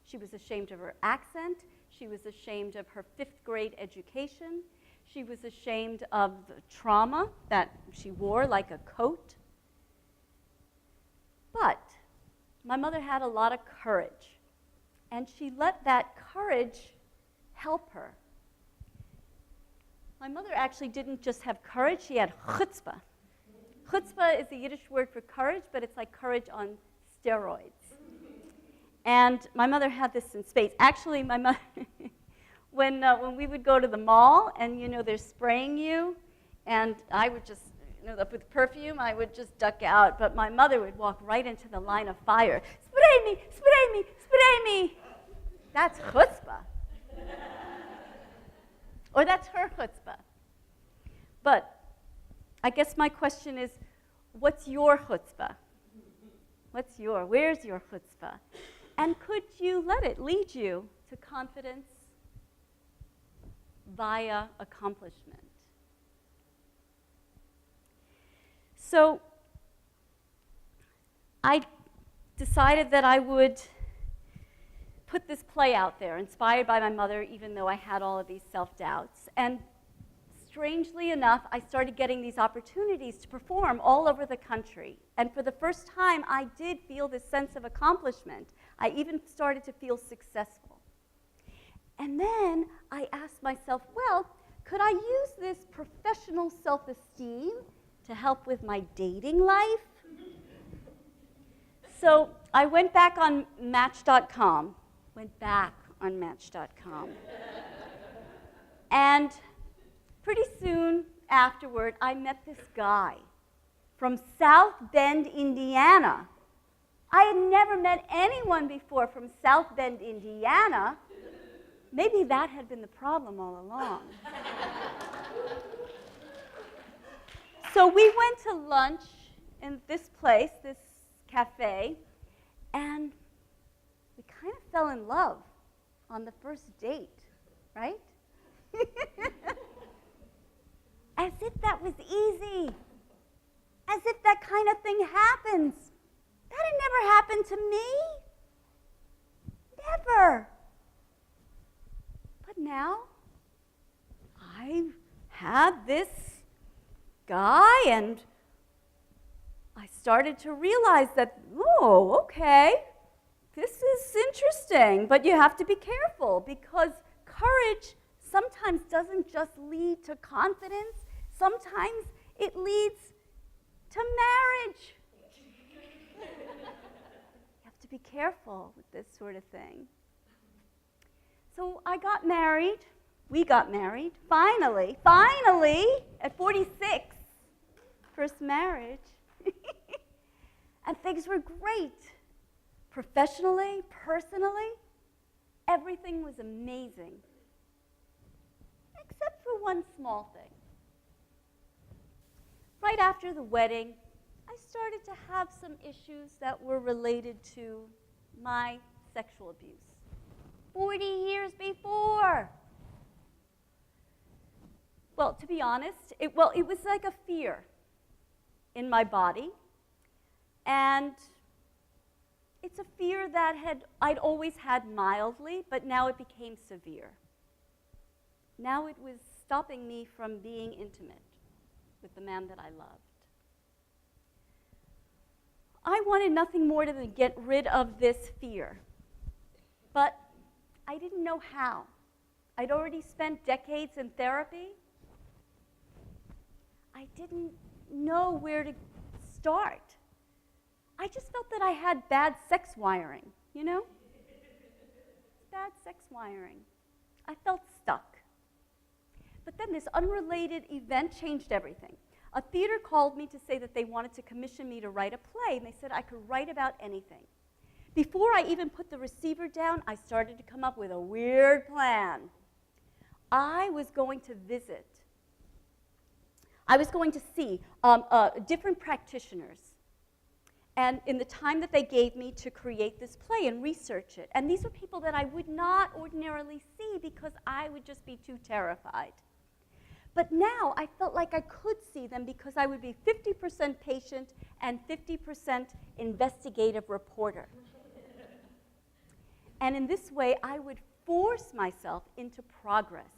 She was ashamed of her accent. She was ashamed of her 5th grade education. She was ashamed of the trauma that she wore like a coat. But my mother had a lot of courage, and she let that courage help her. My mother actually didn't just have courage, she had chutzpah. Chutzpah is the Yiddish word for courage, but it's like courage on steroids. And my mother had this in spades. Actually, my mother, when we would go to the mall and, they're spraying you, and I would just, with perfume, I would just duck out. But my mother would walk right into the line of fire. Spray me, spray me, spray me. That's chutzpah. Or that's her chutzpah. But I guess my question is, what's your chutzpah? Where's your chutzpah? And could you let it lead you to confidence via accomplishment? So I decided that I would put this play out there, inspired by my mother, even though I had all of these self-doubts. And strangely enough, I started getting these opportunities to perform all over the country. And for the first time, I did feel this sense of accomplishment. I even started to feel successful. And then I asked myself, well, could I use this professional self-esteem to help with my dating life? So I went back on Match.com. And pretty soon afterward, I met this guy from South Bend, Indiana. I had never met anyone before from South Bend, Indiana. Maybe that had been the problem all along. So we went to lunch in this place, this cafe, and we kind of fell in love on the first date, right? As if that was easy. As if that kind of thing happens. That had never happened to me. Never. But now, I had this guy, and I started to realize that, oh, okay, this is interesting, but you have to be careful because courage sometimes doesn't just lead to confidence. Sometimes it leads to marriage. You have to be careful with this sort of thing. So I got married. We got married, finally, at 46. First marriage. And things were great. Professionally, personally, everything was amazing. Except for one small thing. Right after the wedding, I started to have some issues that were related to my sexual abuse. 40 years before. Well, to be honest, it was like a fear in my body. And it's a fear that I'd always had mildly, but now it became severe. Now it was stopping me from being intimate with the man that I loved. I wanted nothing more than to get rid of this fear, but I didn't know how. I'd already spent decades in therapy. I didn't know where to start. I just felt that I had bad sex wiring, Bad sex wiring. I felt stuck. But then this unrelated event changed everything. A theater called me to say that they wanted to commission me to write a play, and they said I could write about anything. Before I even put the receiver down, I started to come up with a weird plan. I was going to see different practitioners, and in the time that they gave me to create this play and research it. And these were people that I would not ordinarily see because I would just be too terrified. But now I felt like I could see them because I would be 50% patient and 50% investigative reporter. And in this way, I would force myself into progress.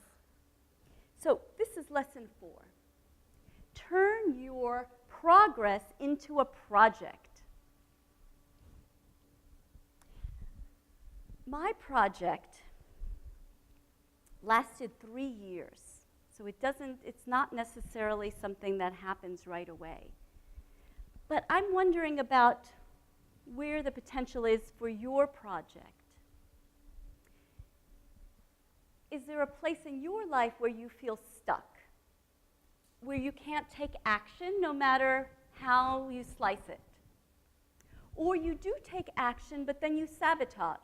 So this is lesson 4. Turn your progress into a project. My project lasted 3 years. So it's not necessarily something that happens right away. But I'm wondering about where the potential is for your project. Is there a place in your life where you feel stuck? Where you can't take action no matter how you slice it? Or you do take action, but then you sabotage.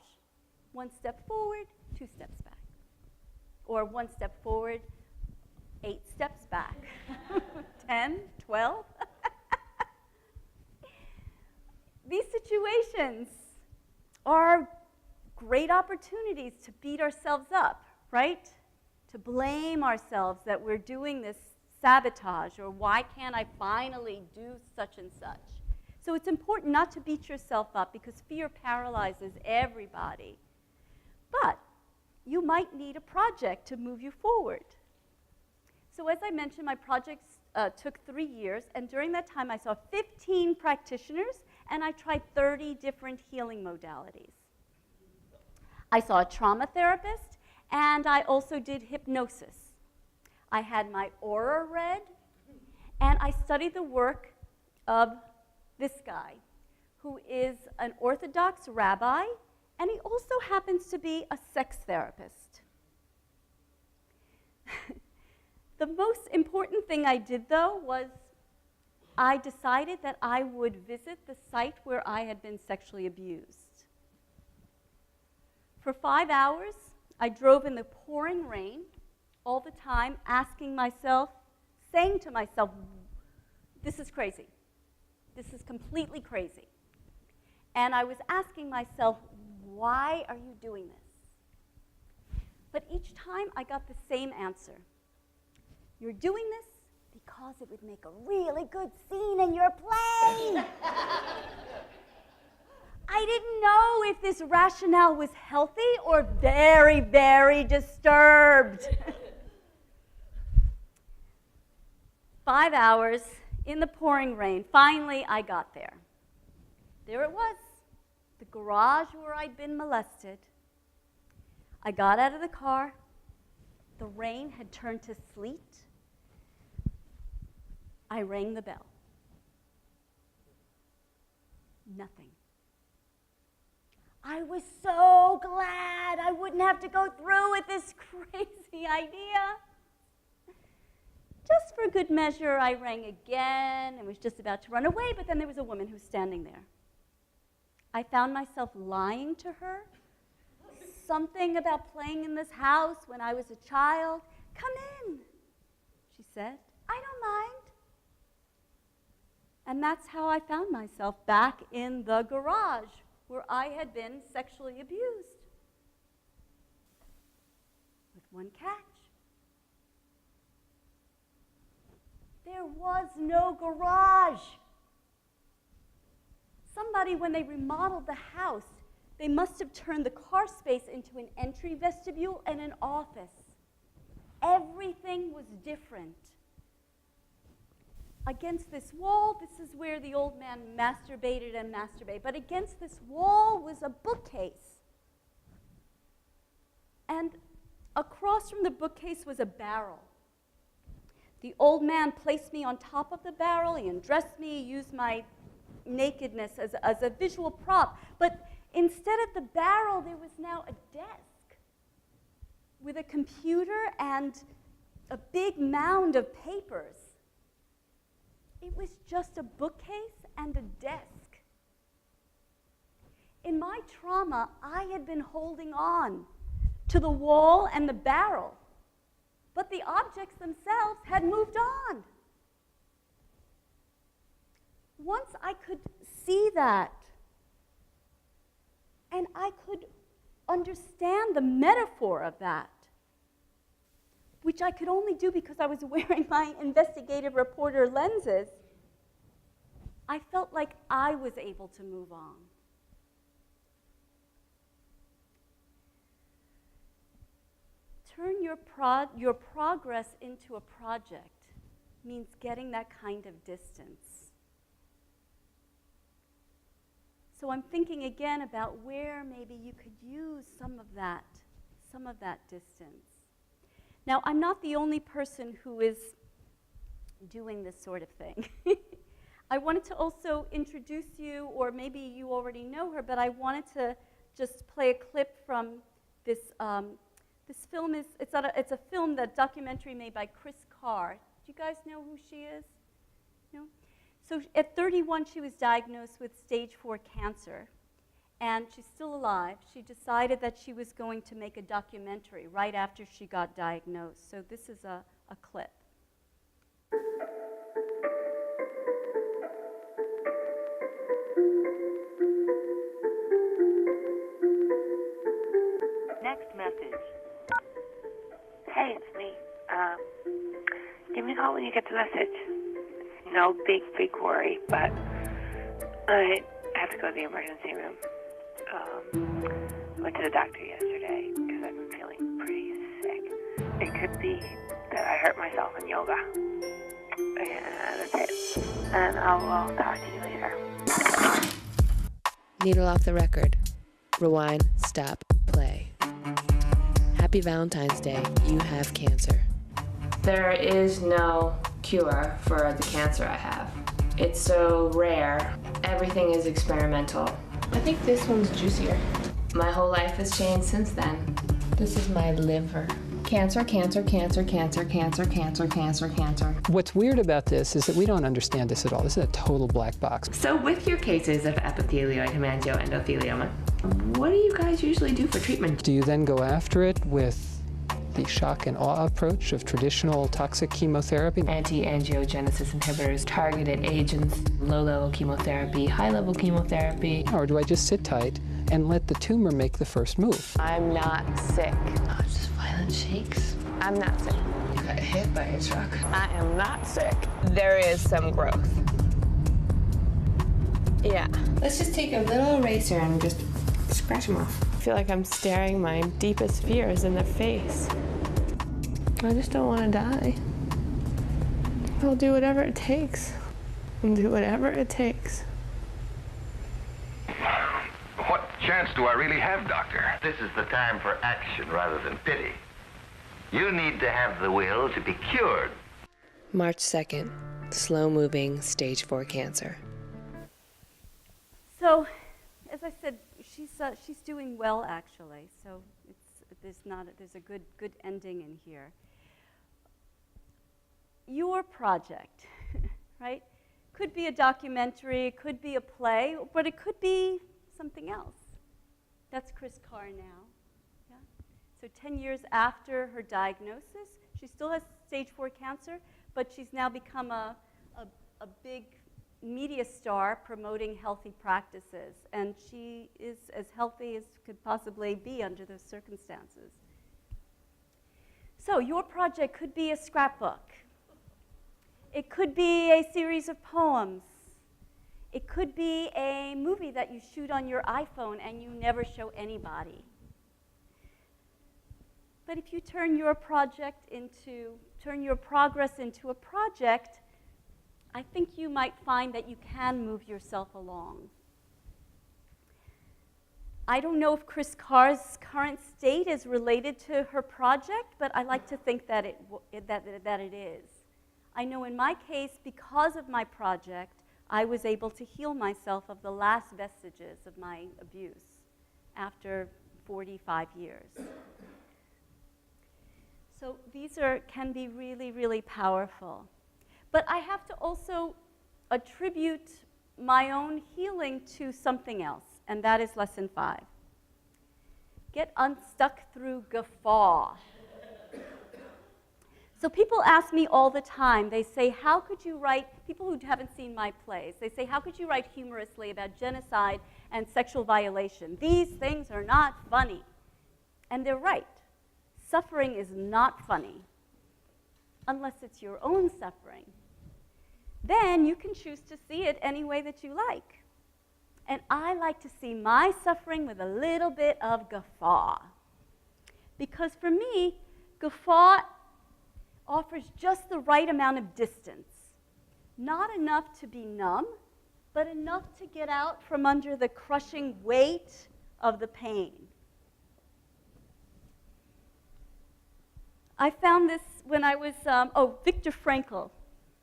1 step forward, 2 steps back. Or 1 step forward, 8 steps back. 10, 12. These situations are great opportunities to beat ourselves up, right? To blame ourselves that we're doing this sabotage, or why can't I finally do such and such? So it's important not to beat yourself up because fear paralyzes everybody. But you might need a project to move you forward. So as I mentioned, my project took 3 years, and during that time I saw 15 practitioners, and I tried 30 different healing modalities. I saw a trauma therapist, and I also did hypnosis. I had my aura read, and I studied the work of this guy, who is an Orthodox rabbi, and he also happens to be a sex therapist. The most important thing I did, though, was I decided that I would visit the site where I had been sexually abused. For 5 hours, I drove in the pouring rain all the time, asking myself, saying to myself, this is crazy. This is completely crazy. And I was asking myself, why are you doing this? But each time I got the same answer. You're doing this because it would make a really good scene in your play. I didn't know if this rationale was healthy or very, very disturbed. 5 hours in the pouring rain. Finally, I got there. There it was, the garage where I'd been molested. I got out of the car. The rain had turned to sleet. I rang the bell. Nothing. I was so glad I wouldn't have to go through with this crazy idea. Just for good measure, I rang again and was just about to run away, but then there was a woman who was standing there. I found myself lying to her. Something about playing in this house when I was a child. Come in, she said. I don't mind. And that's how I found myself back in the garage where I had been sexually abused. With one catch. There was no garage. Somebody, when they remodeled the house, they must have turned the car space into an entry vestibule and an office. Everything was different. Against this wall, this is where the old man masturbated and masturbated, but against this wall was a bookcase. And across from the bookcase was a barrel. The old man placed me on top of the barrel, he undressed me, used my nakedness as a visual prop, but instead of the barrel, there was now a desk with a computer and a big mound of papers. It was just a bookcase and a desk. In my trauma, I had been holding on to the wall and the barrel, but the objects themselves had moved on. Once I could see that, and I could understand the metaphor of that, which I could only do because I was wearing my investigative reporter lenses, I felt like I was able to move on. Turn your progress into a project means getting that kind of distance. So I'm thinking again about where maybe you could use some of that distance. Now, I'm not the only person who is doing this sort of thing. I wanted to also introduce you, or maybe you already know her, but I wanted to just play a clip from this. This film it's a film, that documentary made by Chris Carr. Do you guys know who she is? No? So at 31, she was diagnosed with stage 4 cancer, and she's still alive. She decided that she was going to make a documentary right after she got diagnosed. So this is a clip. Next message. Hey, it's me. Give me a call when you get the message. It's no big worry, but I have to go to the emergency room. Went to the doctor yesterday because I've been feeling pretty sick. It could be that I hurt myself in yoga. And that's it. And I'll talk to you later. Needle off the record. Rewind, stop, play. Happy Valentine's Day. You have cancer. There is no cure for the cancer I have. It's so rare. Everything is experimental. I think this one's juicier. My whole life has changed since then. This is my liver. Cancer, cancer, cancer, cancer, cancer, cancer, cancer, cancer. What's weird about this is that we don't understand this at all. This is a total black box. So with your cases of epithelioid hemangioendothelioma, what do you guys usually do for treatment? Do you then go after it with the shock and awe approach of traditional toxic chemotherapy? Anti-angiogenesis inhibitors, targeted agents, low-level chemotherapy, high-level chemotherapy. Or do I just sit tight and let the tumor make the first move? I'm not sick. Oh, it's just violent shakes. I'm not sick. You got hit by a truck. I am not sick. There is some growth. Yeah. Let's just take a little eraser and just scratch them off. I feel like I'm staring my deepest fears in the face. I just don't want to die. I'll do whatever it takes. I'll do whatever it takes. What chance do I really have, Doctor? This is the time for action rather than pity. You need to have the will to be cured. March 2nd. Slow-moving stage 4 cancer. So, as I said, she's doing well, actually. So there's a good ending in here. Your project, right? Could be a documentary, could be a play, but it could be something else. That's Chris Carr now. Yeah? So 10 years after her diagnosis, she still has stage 4 cancer, but she's now become a big media star promoting healthy practices, and she is as healthy as could possibly be under those circumstances. So your project could be a scrapbook. It could be a series of poems. It could be a movie that you shoot on your iPhone and you never show anybody. But if you turn your progress into a project, I think you might find that you can move yourself along. I don't know if Chris Carr's current state is related to her project, but I like to think that it is. I know in my case, because of my project, I was able to heal myself of the last vestiges of my abuse after 45 years. So these can be really, really powerful. But I have to also attribute my own healing to something else, and that is lesson 5. Get unstuck through guffaw. So people ask me all the time, they say, how could you write, people who haven't seen my plays, they say, how could you write humorously about genocide and sexual violation? These things are not funny. And they're right. Suffering is not funny, unless it's your own suffering. Then you can choose to see it any way that you like. And I like to see my suffering with a little bit of guffaw. Because for me, guffaw offers just the right amount of distance. Not enough to be numb, but enough to get out from under the crushing weight of the pain. I found this when I was, Viktor Frankl.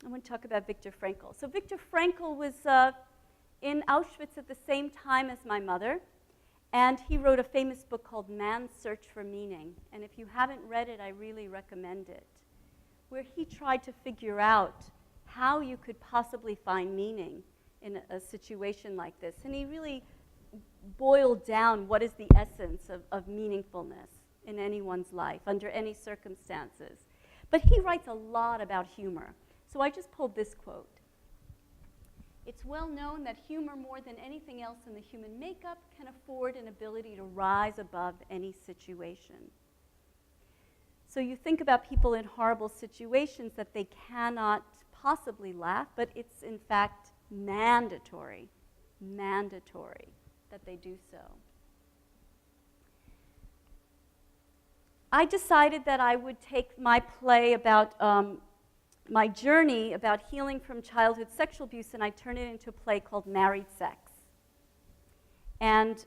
I want to talk about Viktor Frankl. So Viktor Frankl was in Auschwitz at the same time as my mother, and he wrote a famous book called Man's Search for Meaning. And if you haven't read it, I really recommend it, where he tried to figure out how you could possibly find meaning in a situation like this. And he really boiled down what is the essence of meaningfulness in anyone's life, under any circumstances. But he writes a lot about humor. So I just pulled this quote. It's well known that humor, more than anything else in the human makeup, can afford an ability to rise above any situation. So you think about people in horrible situations that they cannot possibly laugh, but it's in fact mandatory that they do so. I decided that I would take my play about my journey about healing from childhood sexual abuse, and I turn it into a play called Married Sex. And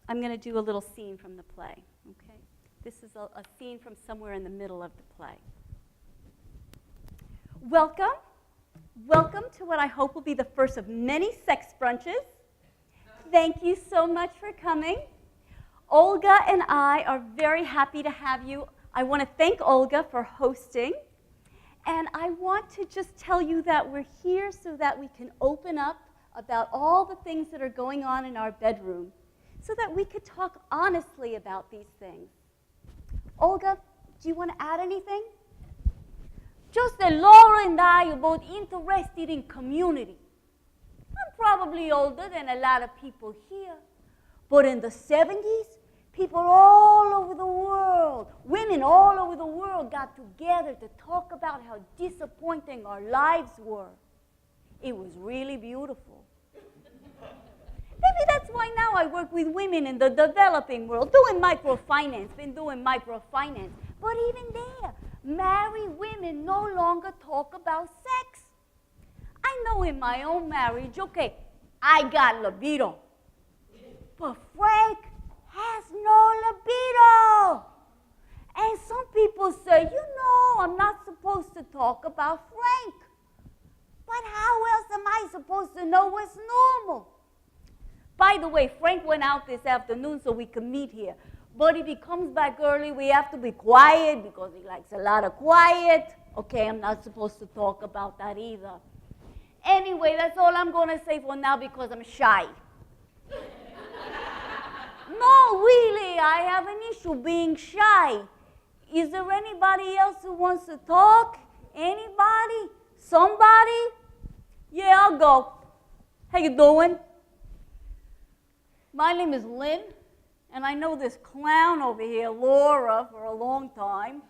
I'm going to do a little scene from the play, okay? This is a scene from somewhere in the middle of the play. Welcome to what I hope will be the first of many sex brunches. Thank you so much for coming. Olga and I are very happy to have you. I want to thank Olga for hosting. And I want to just tell you that we're here so that we can open up about all the things that are going on in our bedroom, so that we could talk honestly about these things. Olga, do you want to add anything? Just that Laura and I are both interested in community. I'm probably older than a lot of people here, but in the 70s, people all over the world, women all over the world got together to talk about how disappointing our lives were. It was really beautiful. Maybe that's why now I work with women in the developing world, doing microfinance, been doing microfinance. But even there, married women no longer talk about sex. I know in my own marriage, okay, I got libido, but Frank has no libido. And some people say, I'm not supposed to talk about Frank. But how else am I supposed to know what's normal? By the way, Frank went out this afternoon so we could meet here. But if he comes back early, we have to be quiet because he likes a lot of quiet. Okay, I'm not supposed to talk about that either. Anyway, that's all I'm going to say for now because I'm shy. No, really, I have an issue being shy. Is there anybody else who wants to talk? Anybody? Somebody? Yeah, I'll go. How you doing? My name is Lynn, and I know this clown over here, Laura, for a long time.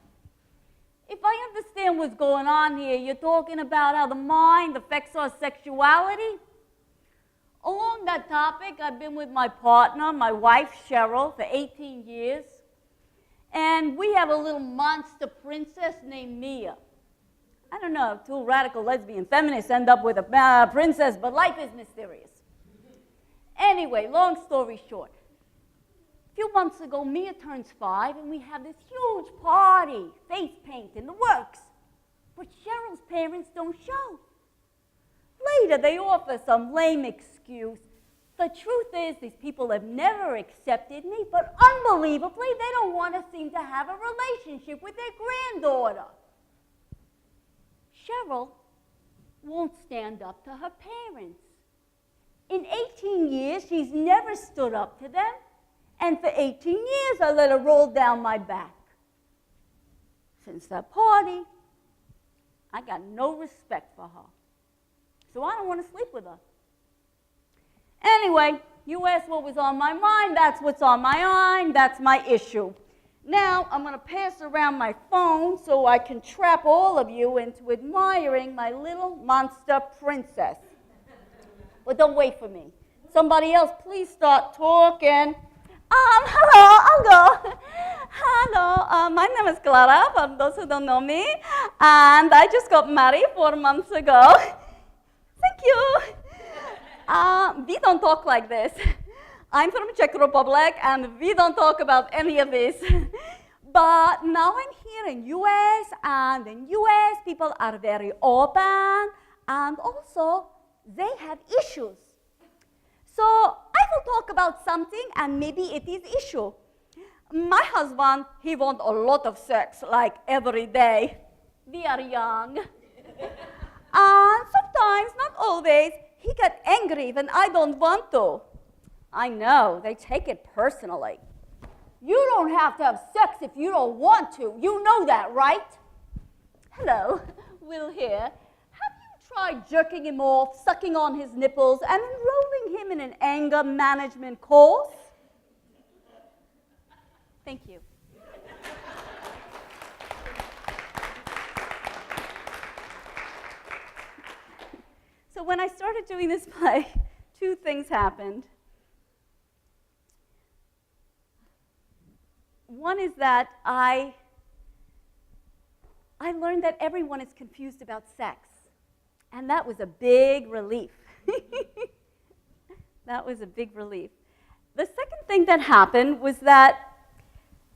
If I understand what's going on here, you're talking about how the mind affects our sexuality? Along that topic, I've been with my partner, my wife, Cheryl, for 18 years. And we have a little monster princess named Mia. I don't know if two radical lesbian feminists end up with a princess, but life is mysterious. Anyway, long story short. A few months ago, Mia turns 5, and we have this huge party, face paint in the works. But Cheryl's parents don't show. Later, they offer some lame excuse. The truth is, these people have never accepted me, but unbelievably, they don't want to seem to have a relationship with their granddaughter. Cheryl won't stand up to her parents. In 18 years, she's never stood up to them, and for 18 years, I let her roll down my back. Since that party, I got no respect for her. So I don't want to sleep with her. Anyway, you asked what was on my mind. That's what's on my mind. That's my issue. Now, I'm going to pass around my phone so I can trap all of you into admiring my little monster princess. But don't wait for me. Somebody else, please start talking. Hello, I'll go. Hello, my name is Clara, for those who don't know me. And I just got married 4 months ago. Thank you. We don't talk like this. I'm from Czech Republic, and we don't talk about any of this. But now I'm here in US, and in US people are very open, and also they have issues. So I will talk about something, and maybe it is issue. My husband, he wants a lot of sex, like every day. We are young. And sometimes, not always, he gets angry when I don't want to. I know, they take it personally. You don't have to have sex if you don't want to. You know that, right? Hello, Will here. Have you tried jerking him off, sucking on his nipples, and enrolling him in an anger management course? Thank you. So when I started doing this play, two things happened. One is that I learned that everyone is confused about sex, and that was a big relief. That was a big relief. The second thing that happened was that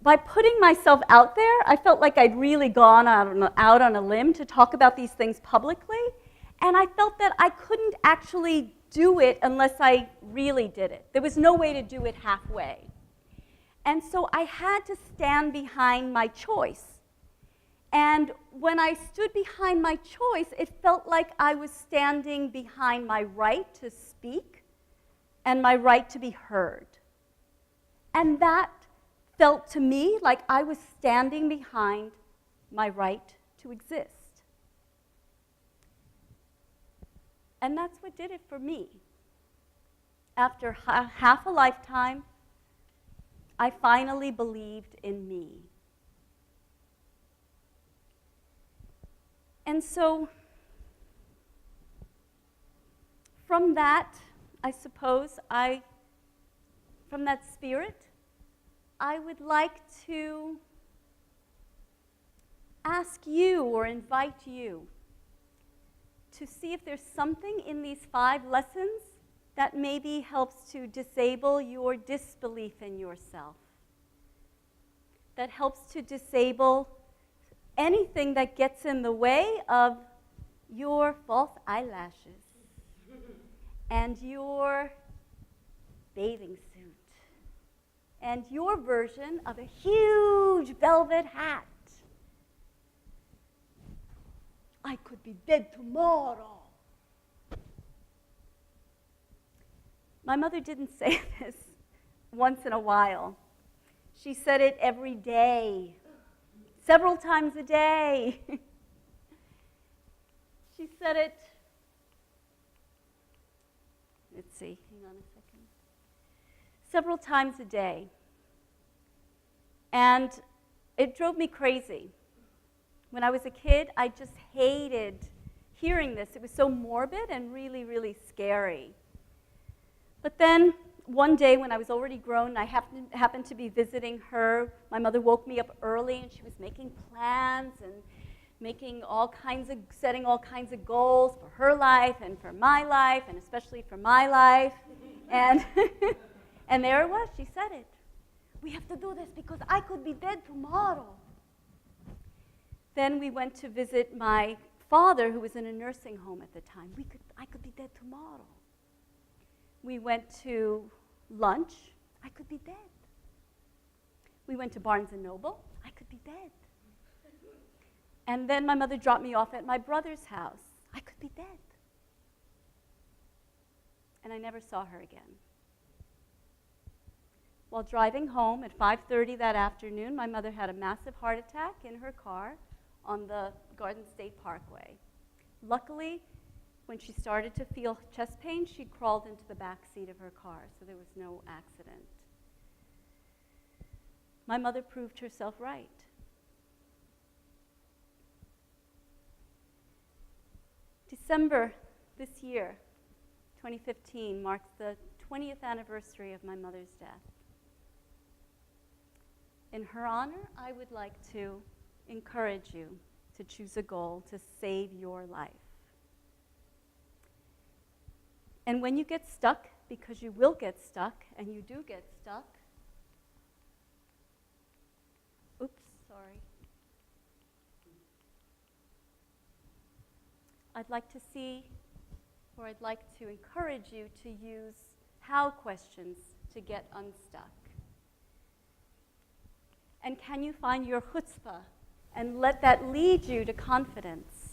by putting myself out there, I felt like I'd really gone out on a limb to talk about these things publicly, and I felt that I couldn't actually do it unless I really did it. There was no way to do it halfway. And so I had to stand behind my choice. And when I stood behind my choice, it felt like I was standing behind my right to speak and my right to be heard. And that felt to me like I was standing behind my right to exist. And that's what did it for me. After half a lifetime, I finally believed in me. And so, from that, I suppose, from that spirit, I would like to ask you or invite you to see if there's something in these 5 lessons that maybe helps to disable your disbelief in yourself, that helps to disable anything that gets in the way of your false eyelashes and your bathing suit and your version of a huge velvet hat. I could be dead tomorrow. My mother didn't say this once in a while. She said it every day, several times a day. She said it, let's see, hang on a second, several times a day. And it drove me crazy. When I was a kid, I just hated hearing this. It was so morbid and really, really scary. But then one day when I was already grown, I happened to be visiting her. My mother woke me up early, and she was making plans and setting all kinds of goals for her life and for my life, and especially for my life. And, and there it was. She said it. We have to do this because I could be dead tomorrow. Then we went to visit my father, who was in a nursing home at the time. I could be dead tomorrow. We went to lunch. I could be dead. We went to Barnes & Noble. I could be dead. And then my mother dropped me off at my brother's house. I could be dead. And I never saw her again. While driving home at 5:30 that afternoon, my mother had a massive heart attack in her car on the Garden State Parkway. Luckily, when she started to feel chest pain, she crawled into the back seat of her car, so there was no accident. My mother proved herself right. December this year, 2015, marks the 20th anniversary of my mother's death. In her honor, I would like to encourage you to choose a goal to save your life. And when you get stuck, because you will get stuck, and you do get stuck, oops, I'd like to see, or I'd like to encourage you to use how questions to get unstuck. And can you find your chutzpah and let that lead you to confidence?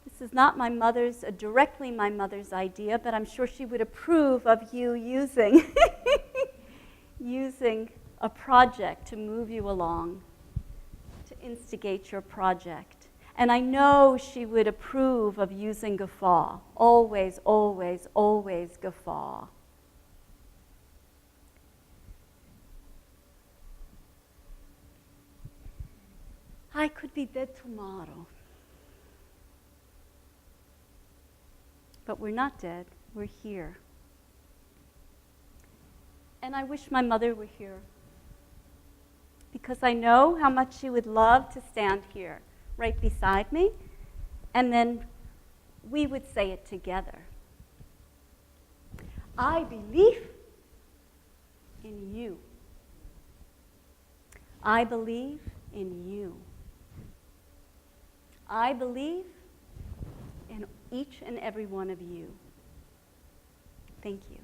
This is not my mother's, directly my mother's idea, but I'm sure she would approve of you using, using a project to move you along, to instigate your project. And I know she would approve of using guffaw. Always, always, always guffaw. I could be dead tomorrow. But we're not dead, we're here. And I wish my mother were here, because I know how much she would love to stand here, right beside me, and then we would say it together. I believe in you. I believe in you. I believe in each and every one of you. Thank you.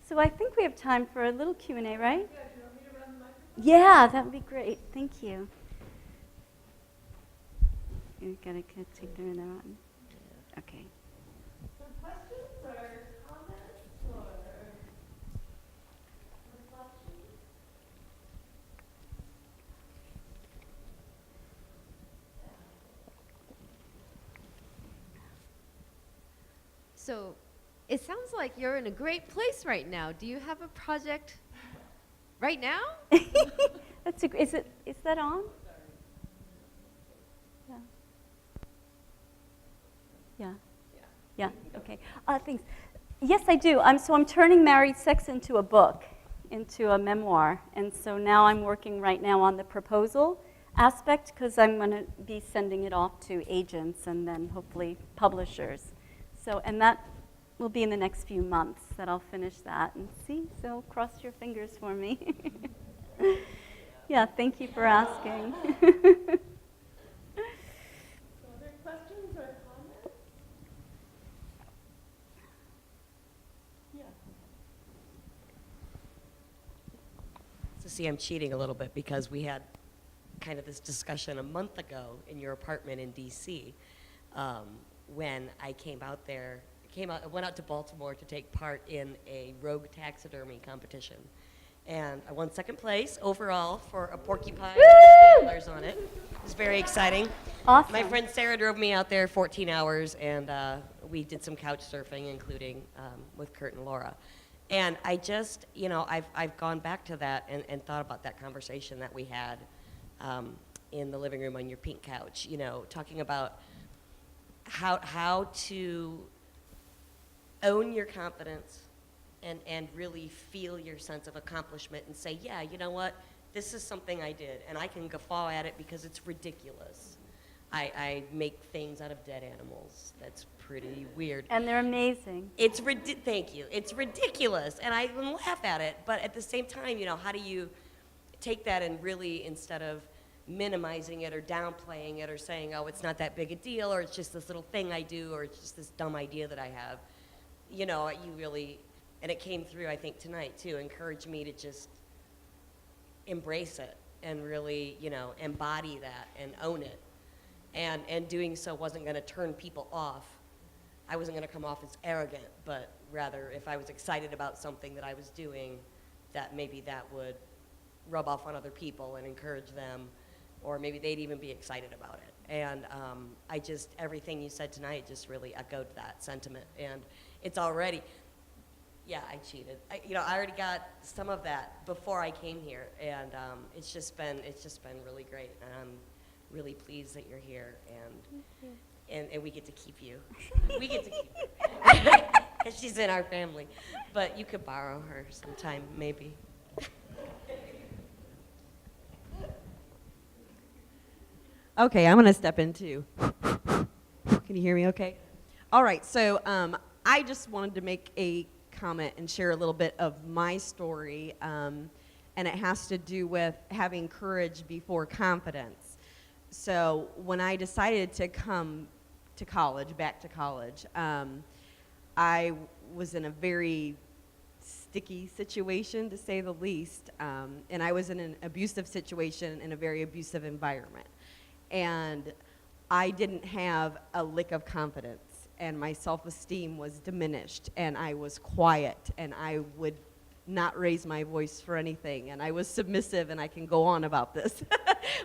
So I think we have time for a little Q&A, right? Yeah, do you want me to run the microphone? Yeah, that would be great. Thank you. You gotta take them in there on. Okay. Some questions or comments or reflections? So it sounds like you're in a great place right now. Do you have a project right now? That's a, is that on? Yeah. Yeah. Yeah. Okay. Thanks. Yes, I do. I'm turning married sex into a book, into a memoir, and so now I'm working right now on the proposal aspect, because I'm going to be sending it off to agents and then hopefully publishers. So, and that will be in the next few months that I'll finish that and see. So cross your fingers for me. Yeah, thank you for asking. So other questions or comments? Yeah. So see, I'm cheating a little bit because we had kind of this discussion a month ago in your apartment in D.C. When I came out there. I went out to Baltimore to take part in a rogue taxidermy competition. And I won second place overall for a porcupine with antlers on it. It was very exciting. Awesome. My friend Sarah drove me out there 14 hours, and we did some couch surfing, including with Kurt and Laura. And I just, I've gone back to that and thought about that conversation that we had in the living room on your pink couch, talking about how to own your confidence and really feel your sense of accomplishment and say, yeah, you know what, this is something I did, and I can guffaw at it because it's ridiculous. I make things out of dead animals. That's pretty weird. And they're amazing. Thank you. It's ridiculous, and I can laugh at it, but at the same time, how do you take that and really, instead of minimizing it or downplaying it or saying, oh, it's not that big a deal, or it's just this little thing I do, or it's just this dumb idea that I have, you really, and it came through, I think, tonight, too, encouraged me to just embrace it and really, embody that and own it. And doing so wasn't going to turn people off. I wasn't going to come off as arrogant, but rather, if I was excited about something that I was doing, that maybe that would rub off on other people and encourage them, or maybe they'd even be excited about it. And everything you said tonight just really echoed that sentiment. And it's already, yeah, I cheated. I already got some of that before I came here, and it's just been really great. And I'm really pleased that you're here, and we get to keep you. We get to keep you. She's in our family. But you could borrow her sometime, maybe. Okay, I'm going to step into. Can you hear me okay? All right, so I just wanted to make a comment and share a little bit of my story, and it has to do with having courage before confidence. So when I decided to come to college, back to college, I was in a very sticky situation, to say the least, and I was in an abusive situation in a very abusive environment. And I didn't have a lick of confidence, and my self-esteem was diminished, and I was quiet, and I would not raise my voice for anything, and I was submissive, and I can go on about this,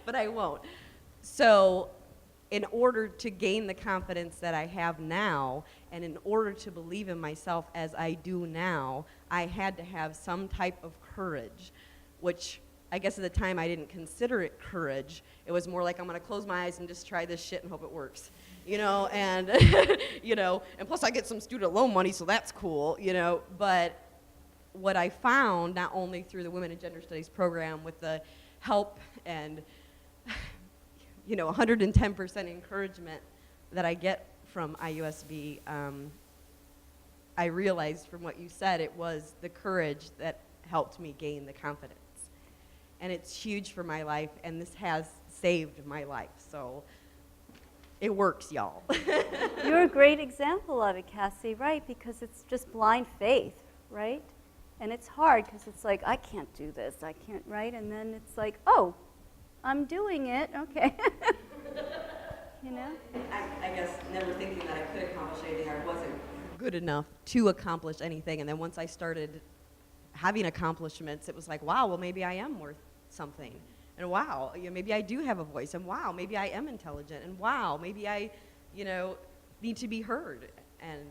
but I won't. So in order to gain the confidence that I have now, and in order to believe in myself as I do now, I had to have some type of courage, which I guess at the time I didn't consider it courage. It was more like, I'm gonna close my eyes and just try this shit and hope it works, you know, and, you know, and plus I get some student loan money, so that's cool, you know, but what I found, not only through the Women and Gender Studies program with the help and, you know, 110% encouragement that I get from IUSB, I realized from what you said, it was the courage that helped me gain the confidence. And it's huge for my life, and this has saved my life. So it works, y'all. You're a great example of it, Cassie, right? Because it's just blind faith, right? And it's hard because it's like, I can't do this, I can't, right? And then it's like, oh, I'm doing it, okay. You know? I guess never thinking that I could accomplish anything, I wasn't good enough to accomplish anything. And then once I started having accomplishments, it was like, wow, well, maybe I am worth something. And wow, you know, maybe I do have a voice. And wow, maybe I am intelligent. And wow, maybe I, you know, need to be heard. And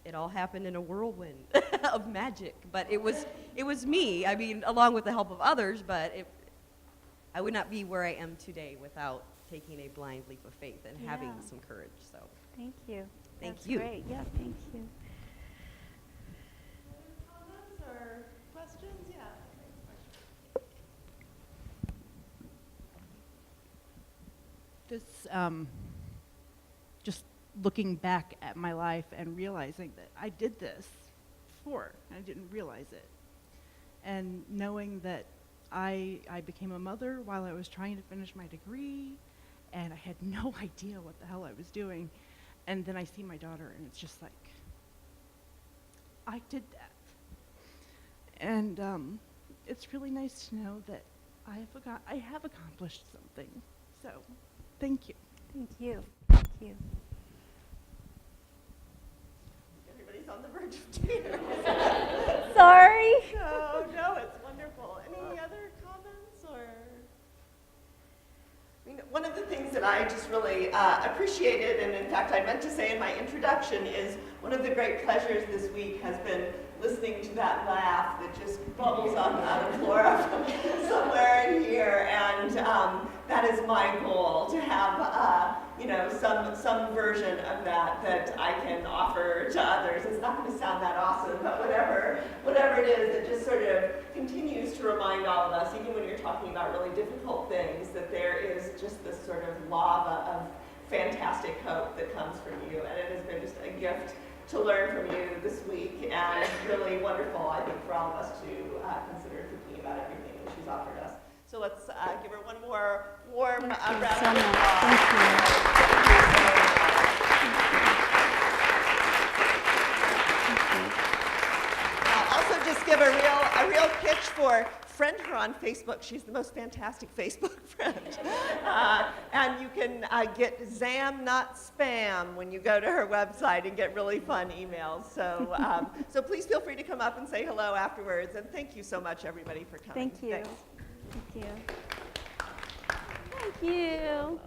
it all happened in a whirlwind of magic. But it was me. I mean, along with the help of others, but I would not be where I am today without taking a blind leap of faith and having some courage. So thank you. Thank That's you. Great. Yeah, thank you. Comments or questions? Yeah. This, just looking back at my life and realizing that I did this before, and I didn't realize it. And knowing that I became a mother while I was trying to finish my degree, and I had no idea what the hell I was doing. And then I see my daughter, and it's just like, I did that. And it's really nice to know that I have accomplished something. So, thank you. Thank you. Thank you. Everybody's on the verge of tears. Sorry. No, it's wonderful. Any other comments or? I mean, one of the things that I just really appreciated, and in fact I meant to say in my introduction, is one of the great pleasures this week has been listening to that laugh that just bubbles up out of Laura from somewhere in here, and that is my goal, to have you know, some version of that I can offer to others. It's not going to sound that awesome, but whatever it is, it just sort of continues to remind all of us, even when you're talking about really difficult things, that there is just this sort of lava of fantastic hope that comes from you, and it has been just a gift to learn from you this week, and it's really wonderful, I think, for all of us to consider thinking about everything that she's offered us. So let's give her one more warm round of applause. I'll also just give a real pitch for friend her on Facebook. She's the most fantastic Facebook friend. And you can get Zam, not spam, when you go to her website and get really fun emails. So, so please feel free to come up and say hello afterwards. And thank you so much, everybody, for coming. Thank you. Thanks. Thank you. Thank you.